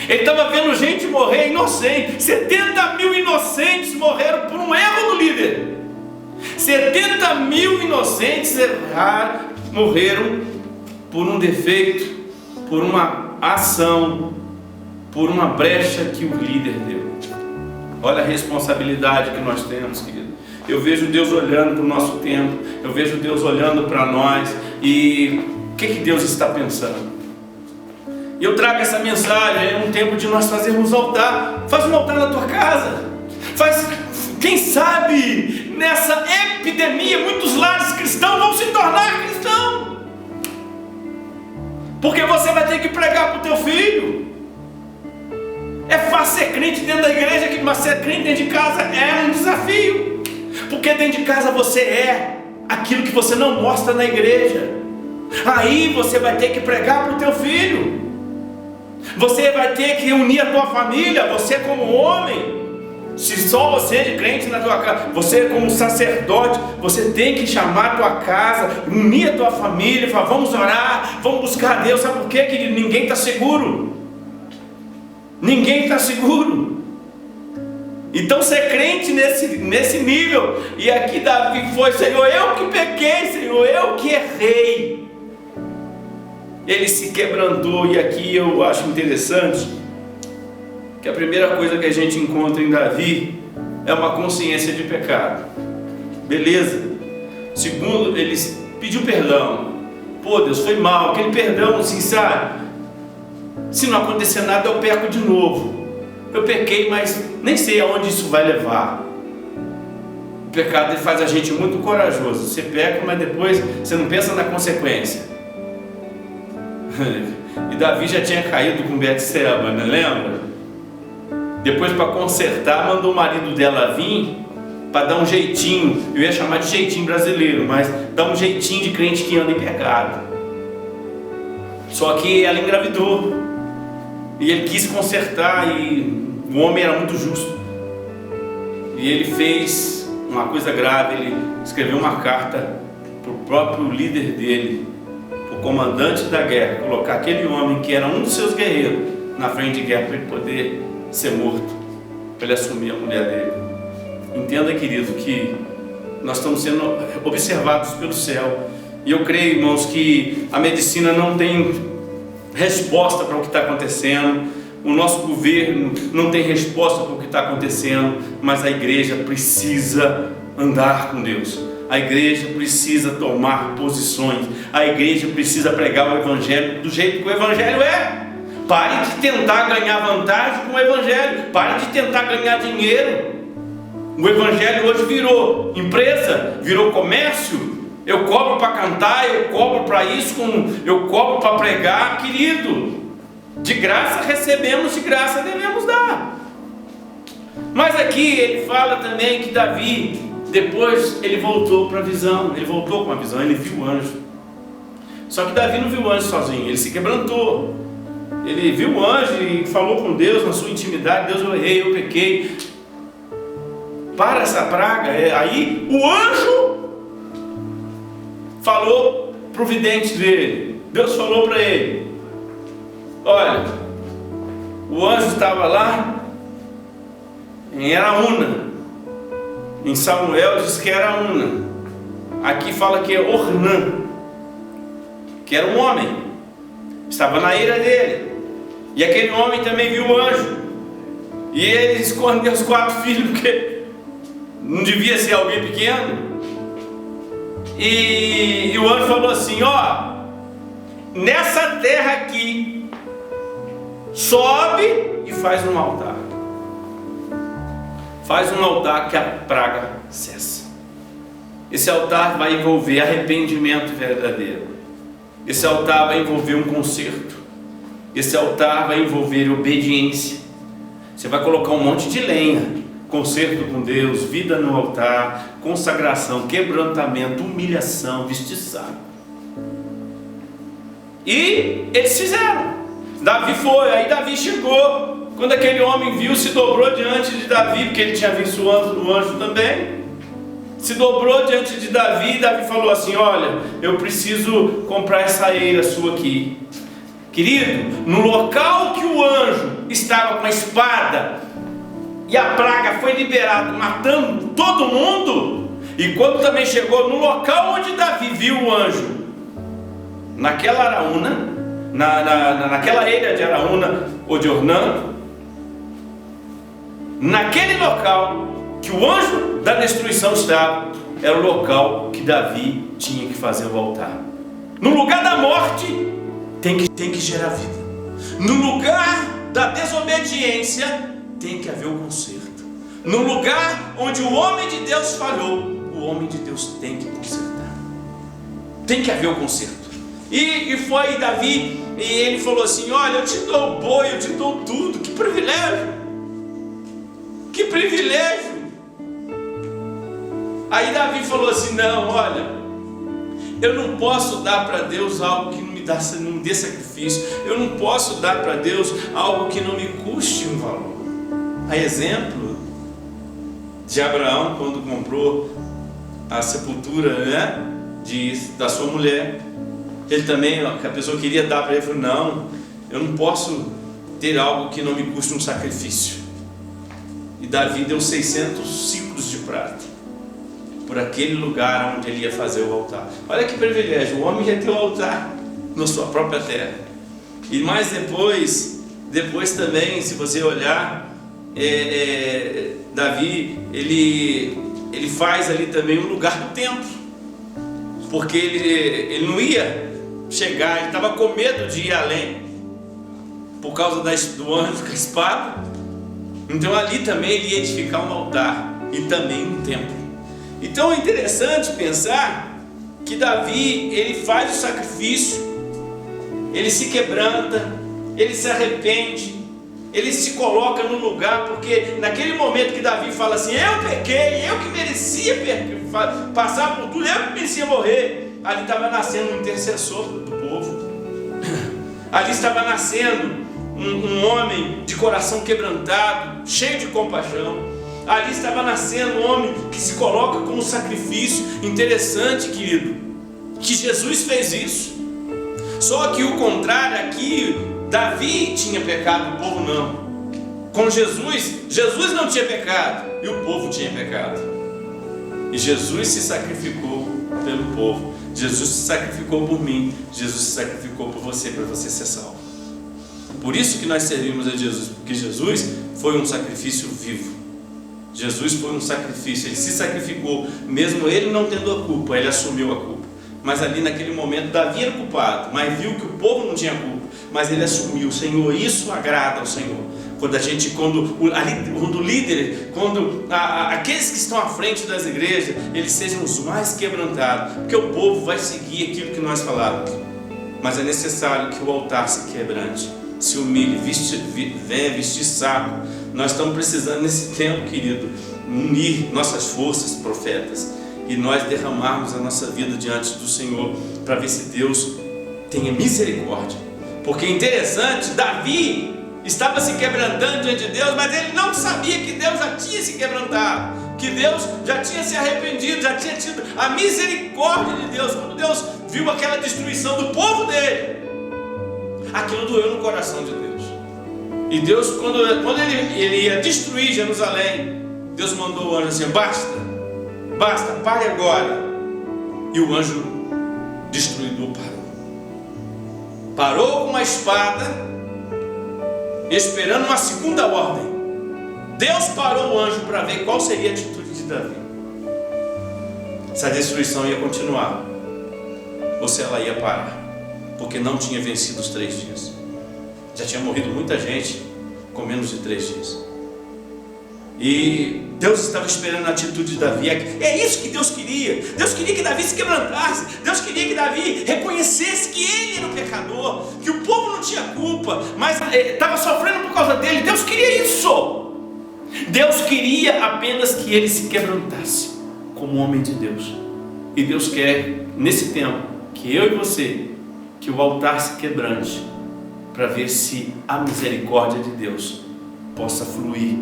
Ele estava vendo gente morrer inocente. 70 mil inocentes morreram por um erro do líder. 70 mil inocentes morreram por um defeito, por uma ação, por uma brecha que o líder deu. Olha a responsabilidade que nós temos, querido. Eu vejo Deus olhando para o nosso tempo, eu vejo Deus olhando para nós, e o que Deus está pensando? E eu trago essa mensagem. É um tempo de nós fazermos altar. Faz um altar na tua casa. Quem sabe nessa epidemia muitos lares cristãos vão se tornar cristãos. Porque você vai ter que pregar para o teu filho. É fácil ser crente dentro da igreja, mas ser crente dentro de casa é um desafio. Porque dentro de casa você é aquilo que você não mostra na igreja. Aí você vai ter que pregar para o teu filho. Você vai ter que unir a tua família. Você como homem, se só você é de crente na tua casa, você como sacerdote, você tem que chamar a tua casa, unir a tua família, falar: vamos orar, vamos buscar a Deus. Sabe por quê, querido? Ninguém está seguro. Ninguém está seguro. Então ser crente nesse nível. E aqui Davi foi: Senhor, eu que pequei, Senhor, eu que errei. Ele se quebrantou. E aqui eu acho interessante que a primeira coisa que a gente encontra em Davi é uma consciência de pecado. Beleza. Segundo, ele pediu perdão. Pô, Deus, foi mal. Aquele perdão, assim, sabe? Se não acontecer nada, eu peco de novo. Eu pequei, mas nem sei aonde isso vai levar. O pecado, ele faz a gente muito corajoso. Você peca, mas depois você não pensa na consequência. E Davi já tinha caído com Betseba, né? Lembra? Depois, para consertar, mandou o marido dela vir para dar um jeitinho. Eu ia chamar de jeitinho brasileiro, mas dar um jeitinho de crente que anda em pecado. Só que ela engravidou e ele quis consertar, e o homem era muito justo. E ele fez uma coisa grave. Ele escreveu uma carta para o próprio líder dele, para o comandante da guerra, colocar aquele homem que era um dos seus guerreiros na frente de guerra para ele poder ser morto, para ele assumir a mulher dele. Entenda, querido, que nós estamos sendo observados pelo céu. E eu creio, irmãos, que a medicina não tem resposta para o que está acontecendo. O nosso governo não tem resposta para o que está acontecendo. Mas a igreja precisa andar com Deus. A igreja precisa tomar posições. A igreja precisa pregar o evangelho do jeito que o evangelho é. Pare de tentar ganhar vantagem com o evangelho. Pare de tentar ganhar dinheiro. O evangelho hoje virou empresa, virou comércio. Eu cobro para cantar, eu cobro para isso, eu cobro para pregar. Querido, de graça recebemos, de graça devemos dar. Mas aqui ele fala também que Davi depois ele voltou para a visão, ele voltou com a visão, ele viu o anjo. Só que Davi não viu o anjo sozinho, ele se quebrantou. Ele viu o anjo e falou com Deus na sua intimidade: Deus, eu errei, eu pequei, para essa praga. Aí o anjo falou para o vidente dele, Deus falou para ele: olha, o anjo estava lá em Araúna. Em Samuel diz que era Araúna, aqui fala que é Ornã, que era um homem, estava na ira dele, e aquele homem também viu o anjo, e ele escondeu os 4 filhos, porque não devia ser alguém pequeno, e o anjo falou assim: ó, nessa terra aqui, sobe e faz um altar. Faz um altar que a praga cessa. Esse altar vai envolver arrependimento verdadeiro. Esse altar vai envolver um conserto. Esse altar vai envolver obediência. Você vai colocar um monte de lenha, conserto com Deus, vida no altar, consagração, quebrantamento, humilhação, vestir saco. E eles fizeram. Davi foi, aí Davi chegou. Quando aquele homem viu, se dobrou diante de Davi, porque ele tinha visto o anjo também. Se dobrou diante de Davi, e Davi falou assim: olha, eu preciso comprar essa eira sua aqui. Querido, no local que o anjo estava com a espada, e a praga foi liberada, matando todo mundo, e quando também chegou no local onde Davi viu o anjo, naquela Araúna, naquela eira de Araúna ou de Ornã, naquele local que o anjo da destruição estava, era o local que Davi tinha que fazer o altar. No lugar da morte tem que gerar vida. No lugar da desobediência tem que haver o conserto. No lugar onde o homem de Deus falhou, o homem de Deus tem que consertar. Tem que haver o conserto. E foi Davi, e ele falou assim: olha, eu te dou o boi, eu te dou tudo. Que privilégio! Que privilégio! Aí Davi falou assim: não, olha, eu não posso dar para Deus algo que não me dê sacrifício. Eu não posso dar para Deus algo que não me custe um valor. A exemplo de Abraão, quando comprou a sepultura, né, da sua mulher, ele também, que a pessoa queria dar para ele, falou: não, eu não posso ter algo que não me custe um sacrifício. E Davi deu 600 ciclos de prata por aquele lugar onde ele ia fazer o altar. Olha que privilégio, o homem ia ter o altar na sua própria terra. E mais depois também, se você olhar, Davi, ele faz ali também um lugar do templo, porque ele não ia chegar, ele estava com medo de ir além, por causa do anjo com a espada. Então ali também ele ia edificar um altar e também um templo. Então é interessante pensar que Davi, ele faz o sacrifício, ele se quebranta, ele se arrepende, ele se coloca no lugar, porque naquele momento que Davi fala assim: eu pequei, eu que merecia passar por tudo, eu que merecia morrer, ali estava nascendo um intercessor do povo, ali estava nascendo um homem de coração quebrantado, cheio de compaixão. Ali estava nascendo um homem que se coloca como sacrifício. Interessante, querido, que Jesus fez isso. Só que o contrário aqui, Davi tinha pecado, o povo não. Com Jesus não tinha pecado e o povo tinha pecado. E Jesus se sacrificou pelo povo. Jesus se sacrificou por mim. Jesus se sacrificou por você, para você ser salvo. Por isso que nós servimos a Jesus, porque Jesus foi um sacrifício vivo. Jesus foi um sacrifício, ele se sacrificou, mesmo ele não tendo a culpa, ele assumiu a culpa. Mas ali naquele momento Davi era culpado, mas viu que o povo não tinha culpa, mas ele assumiu. Senhor, isso agrada ao Senhor. Quando o líder, aqueles que estão à frente das igrejas, eles sejam os mais quebrantados, porque o povo vai seguir aquilo que nós falamos. Mas é necessário que o altar se quebrante, se humilhe, venha vestir saco. Nós estamos precisando nesse tempo, querido, unir nossas forças, profetas, e nós derramarmos a nossa vida diante do Senhor, para ver se Deus tenha misericórdia. Porque é interessante, Davi estava se quebrantando diante de Deus, mas ele não sabia que Deus já tinha se quebrantado, que Deus já tinha se arrependido, já tinha tido a misericórdia de Deus. Quando Deus viu aquela destruição do povo dele, aquilo doeu no coração de Deus. E Deus, quando ele ia destruir Jerusalém, Deus mandou o anjo assim: basta, pare agora. E o anjo destruidor parou com uma espada, esperando uma segunda ordem. Deus parou o anjo para ver qual seria a atitude de Davi, se a destruição ia continuar ou se ela ia parar, porque não tinha vencido os 3 dias. Já tinha morrido muita gente com menos de 3 dias. E Deus estava esperando a atitude de Davi. É isso que Deus queria. Deus queria que Davi se quebrantasse. Deus queria que Davi reconhecesse que ele era o pecador, que o povo não tinha culpa, mas estava sofrendo por causa dele. Deus queria isso. Deus queria apenas que ele se quebrantasse como homem de Deus. E Deus quer, nesse tempo, que eu e você, que o altar se quebrante, para ver se a misericórdia de Deus possa fluir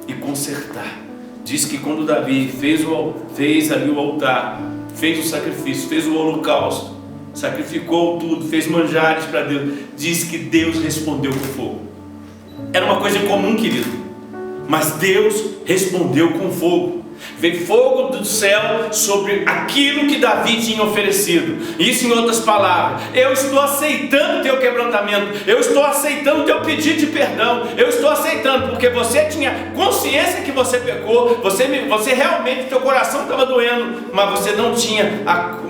e consertar. Diz que quando Davi fez ali o altar, fez o sacrifício, fez o holocausto, sacrificou tudo, fez manjares para Deus, diz que Deus respondeu com fogo. Era uma coisa incomum, querido, mas Deus respondeu com fogo. Veio fogo do céu sobre aquilo que Davi tinha oferecido. Isso, em outras palavras, eu estou aceitando o teu quebrantamento, eu estou aceitando o teu pedido de perdão, eu estou aceitando, porque você tinha consciência que você pecou, você realmente, teu coração estava doendo, mas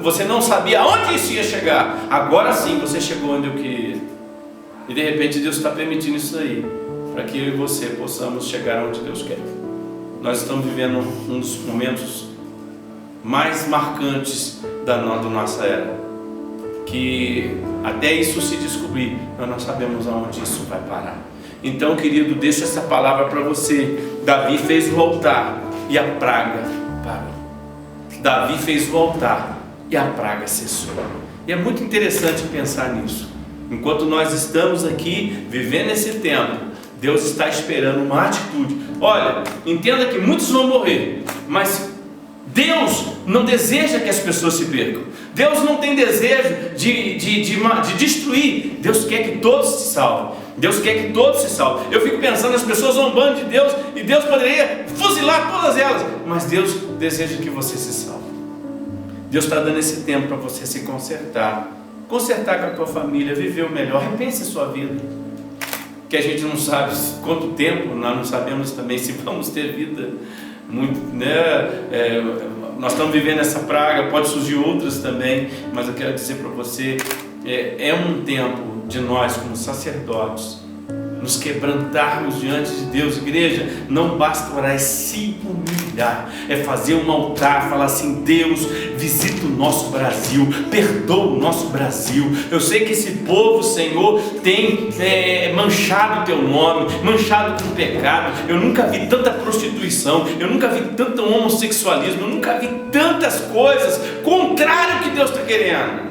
você não sabia aonde isso ia chegar. Agora sim você chegou onde eu queria, e de repente Deus está permitindo isso aí, para que eu e você possamos chegar onde Deus quer. Nós estamos vivendo um dos momentos mais marcantes da nossa era, que até isso se descobrir, nós não sabemos aonde isso vai parar. Então, querido, deixa essa palavra para você. Davi fez o altar e a praga parou. Davi fez o altar e a praga cessou. E é muito interessante pensar nisso. Enquanto nós estamos aqui vivendo esse tempo, Deus está esperando uma atitude. Olha, entenda que muitos vão morrer, mas Deus não deseja que as pessoas se percam. Deus não tem desejo de destruir. Deus quer que todos se salvem. Deus quer que todos se salvem. Eu fico pensando nas pessoas zombando de Deus, e Deus poderia fuzilar todas elas, mas Deus deseja que você se salve. Deus está dando esse tempo para você se consertar com a tua família, viver o melhor. Repense a sua vida, que a gente não sabe quanto tempo, nós não sabemos também se vamos ter vida muito, né? Nós estamos vivendo essa praga, pode surgir outras também, mas eu quero dizer para você, é um tempo de nós como sacerdotes nos quebrantarmos diante de Deus. Igreja, não basta orar, é se humilhar, é fazer um altar, falar assim: Deus, visita o nosso Brasil, perdoa o nosso Brasil. Eu sei que esse povo, Senhor, tem manchado o teu nome, manchado com pecado. Eu nunca vi tanta prostituição, eu nunca vi tanto homossexualismo, eu nunca vi tantas coisas contrário ao que Deus está querendo.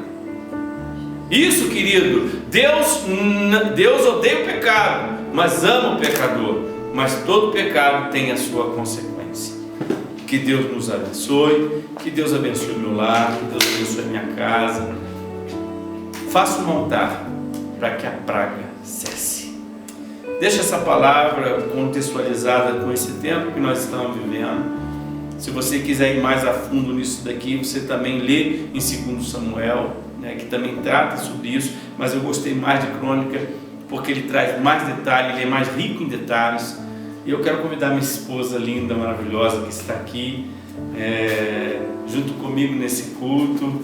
Isso, querido, Deus odeia o pecado, mas ama o pecador. Mas todo pecado tem a sua consequência. Que Deus nos abençoe, que Deus abençoe o meu lar, que Deus abençoe a minha casa. Faça um altar para que a praga cesse. Deixa essa palavra contextualizada com esse tempo que nós estamos vivendo. Se você quiser ir mais a fundo nisso daqui, você também lê em 2 Samuel, que também trata sobre isso, mas eu gostei mais de Crônica, porque ele traz mais detalhes, ele é mais rico em detalhes. E eu quero convidar minha esposa linda, maravilhosa, que está aqui, junto comigo nesse culto.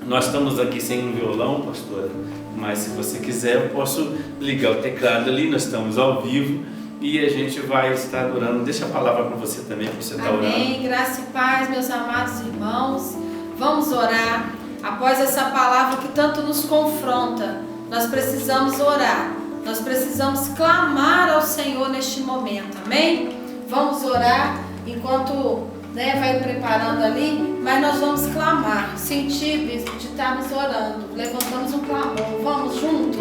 Nós estamos aqui sem um violão, pastora, mas se você quiser eu posso ligar o teclado ali, nós estamos ao vivo e a gente vai estar adorando. Deixa a palavra para você também, para você estar orando. Amém, graça e paz, meus amados irmãos. Vamos orar. Após essa palavra que tanto nos confronta, nós precisamos orar, nós precisamos clamar ao Senhor neste momento, amém? Vamos orar, enquanto vai preparando ali, mas nós vamos clamar, sentir de estarmos orando, levantamos um clamor, vamos juntos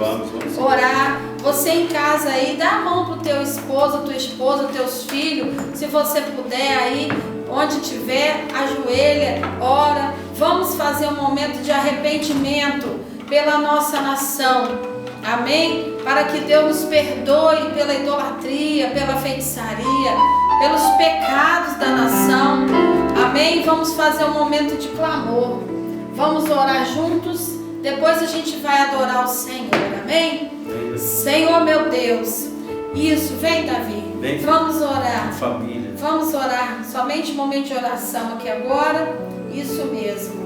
orar. Você em casa aí, dá a mão pro teu esposo, tua esposa, teus filhos, se você puder aí, onde tiver, ajoelha, ora. Vamos fazer um momento de arrependimento pela nossa nação, amém? Para que Deus nos perdoe pela idolatria, pela feitiçaria, pelos pecados da nação, amém? Vamos fazer um momento de clamor, vamos orar juntos, depois a gente vai adorar o Senhor, amém? Senhor meu Deus, isso, vem Davi, vamos orar, família. Vamos orar, somente um momento de oração aqui agora, isso mesmo.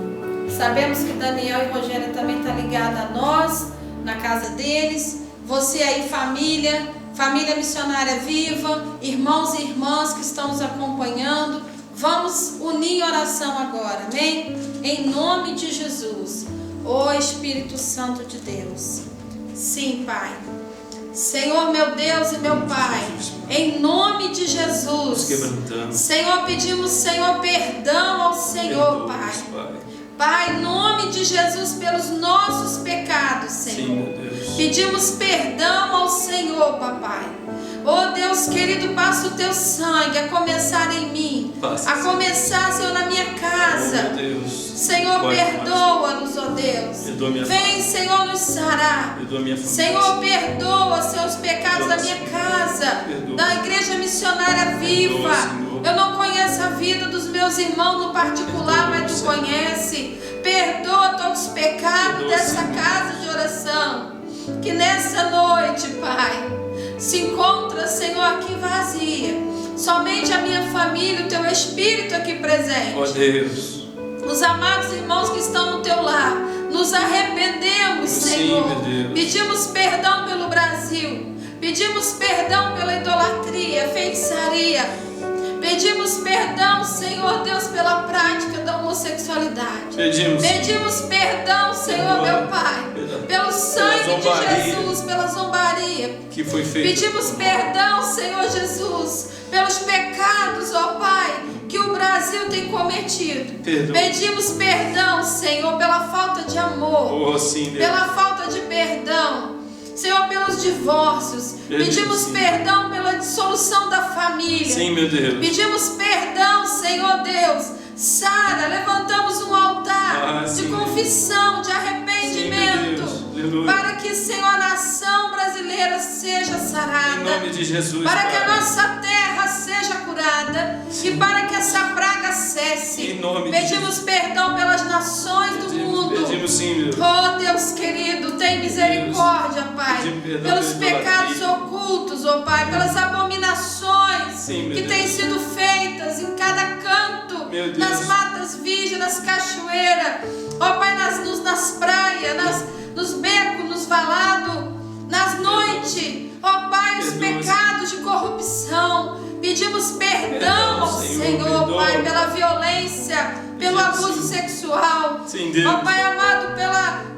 Sabemos que Daniel e Rogério também estão ligados a nós, na casa deles, você aí família missionária viva, irmãos e irmãs que estão nos acompanhando, vamos unir em oração agora, amém? Em nome de Jesus, ó Espírito Santo de Deus, sim Pai, Senhor meu Deus e meu Pai, em nome de Jesus, Senhor, pedimos, Senhor, perdão ao Senhor, Pai. Pai, em nome de Jesus, pelos nossos pecados, Senhor. Pedimos perdão ao Senhor, papai. Oh Deus querido, passa o teu sangue a começar em mim, a começar, Senhor, na minha casa. Senhor, perdoa-nos, ó Deus. Vem, Senhor, nos sarar. Senhor, perdoa os seus pecados da minha casa, da igreja missionária viva. Eu não conheço a vida dos meus irmãos no particular, mas tu conhece. Perdoa todos os pecados dessa casa de oração. Que nessa noite, Pai, se encontra, Senhor, aqui vazia. Somente a minha família, o teu Espírito aqui presente. Ó Deus. Os amados irmãos que estão no teu lar, nos arrependemos, Senhor. Pedimos perdão pelo Brasil. Pedimos perdão pela idolatria, feitiçaria. Pedimos perdão, Senhor Deus, pela prática da homossexualidade. Pedimos perdão, Senhor, meu Pai, pelo sangue de Jesus, pela zombaria que foi feita. Pedimos perdão, Senhor Jesus, pelos pecados, ó Pai, que o Brasil tem cometido. Pedimos perdão, Senhor, pela falta de amor, pela falta de perdão. Senhor, pelos divórcios, pedimos perdão pela dissolução da família. Sim, meu Deus. Pedimos perdão, Senhor Deus. Sara, levantamos um altar de confissão, de arrependimento. Sim, para que, Senhor, a nação brasileira seja sarada. Em nome de Jesus. Para que a nossa terra seja curada. Sim. E para que essa praga cesse. Em nome pedimos de perdão pelas nações do mundo. Pedimos sim, Deus. Oh Deus querido, tem misericórdia, Pai, pelos pecados ocultos, oh Pai, pelas abominações que têm sido feitas em cada canto, nas matas virgens, nas cachoeiras, oh Pai, nas praias, nos becos, nos valados, nas noites, oh Pai, os pecados de corrupção. Pedimos perdão ao Senhor, Pai, pela violência, pelo abuso sexual. Ó Pai amado,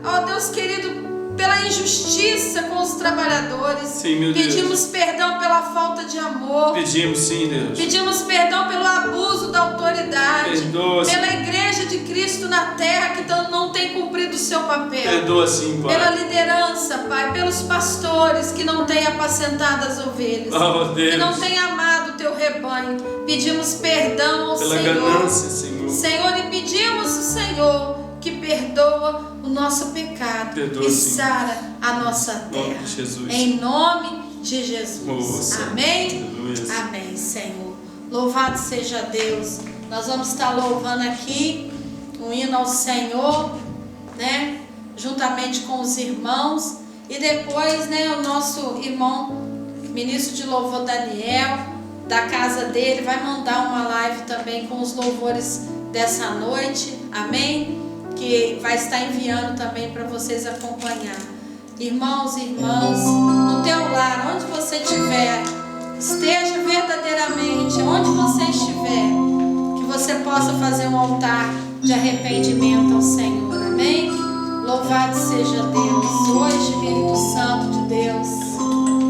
ó Deus querido, pela injustiça com os trabalhadores. Sim, pedimos perdão pela falta de amor. Pedimos sim, Deus. Pedimos perdão pelo abuso da autoridade. Perdoa, pela igreja de Cristo na terra que não tem cumprido o seu papel. Perdoa sim, Pai. Pela liderança, Pai, pelos pastores que não têm apacentado as ovelhas. Oh, Deus. Que não têm amado o teu rebanho. Pedimos perdão ao Senhor. Pela ganância, Senhor. Senhor, e pedimos ao Senhor que perdoa o nosso pecado. Perdoa, e sara a nossa terra. Nome de Jesus. Em nome de Jesus. Amém? Jesus. Amém, Senhor. Louvado seja Deus. Nós vamos estar louvando aqui um hino ao Senhor, né? Juntamente com os irmãos. E depois, né, o nosso irmão, ministro de louvor Daniel, da casa dele, vai mandar uma live também com os louvores dessa noite. Amém? Que vai estar enviando também para vocês acompanhar. Irmãos e irmãs, no teu lar, onde você estiver, esteja verdadeiramente, onde você estiver, que você possa fazer um altar de arrependimento ao Senhor. Amém? Louvado seja Deus, o Espírito Santo de Deus.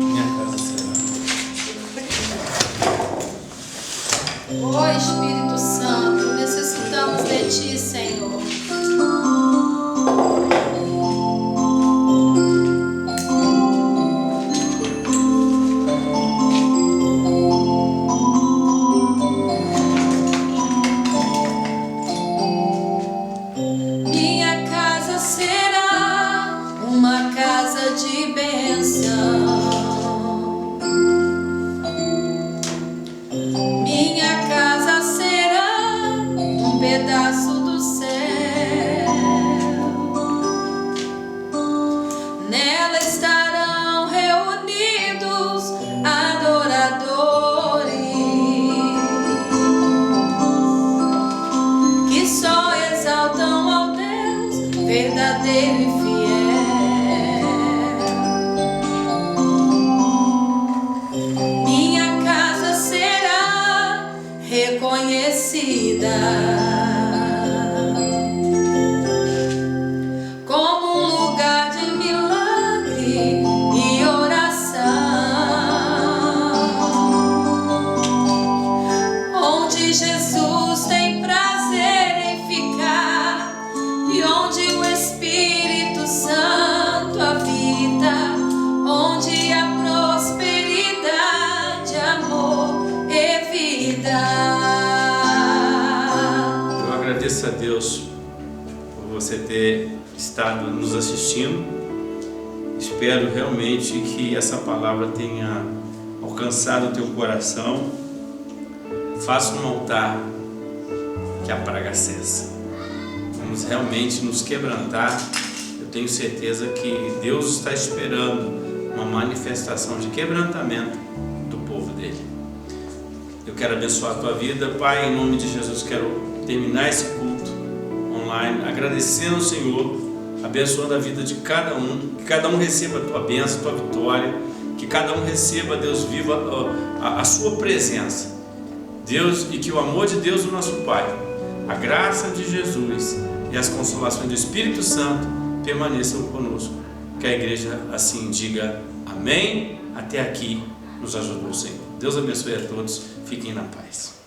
Minha casa será. Ó Espírito Santo, necessitamos de Ti, Senhor. Minha casa será uma casa de bênção. Minha casa será um pedaço do céu. Nela estarão reunidos adoradores que só exaltam ao Deus verdadeiro e fiel. Minha casa será reconhecida como um lugar de milagre e oração, onde Jesus tem prazer em ficar e onde o Espírito Santo habita, onde há prosperidade, amor e vida. Eu agradeço a Deus por você ter estado nos assistindo. Espero realmente que essa palavra tenha alcançado o teu coração. Faça um altar que a praga cessa. Vamos realmente nos quebrantar. Eu tenho certeza que Deus está esperando uma manifestação de quebrantamento do povo dele. Eu quero abençoar a tua vida, Pai, em nome de Jesus. Quero terminar esse culto online agradecendo ao Senhor, abençoando a vida de cada um, que cada um receba a tua bênção, a tua vitória, que cada um receba, Deus, viva a sua presença, Deus, e que o amor de Deus, o nosso Pai, a graça de Jesus e as consolações do Espírito Santo permaneçam conosco. Que a igreja assim diga amém. Até aqui nos ajudou o Senhor. Deus abençoe a todos. Fiquem na paz.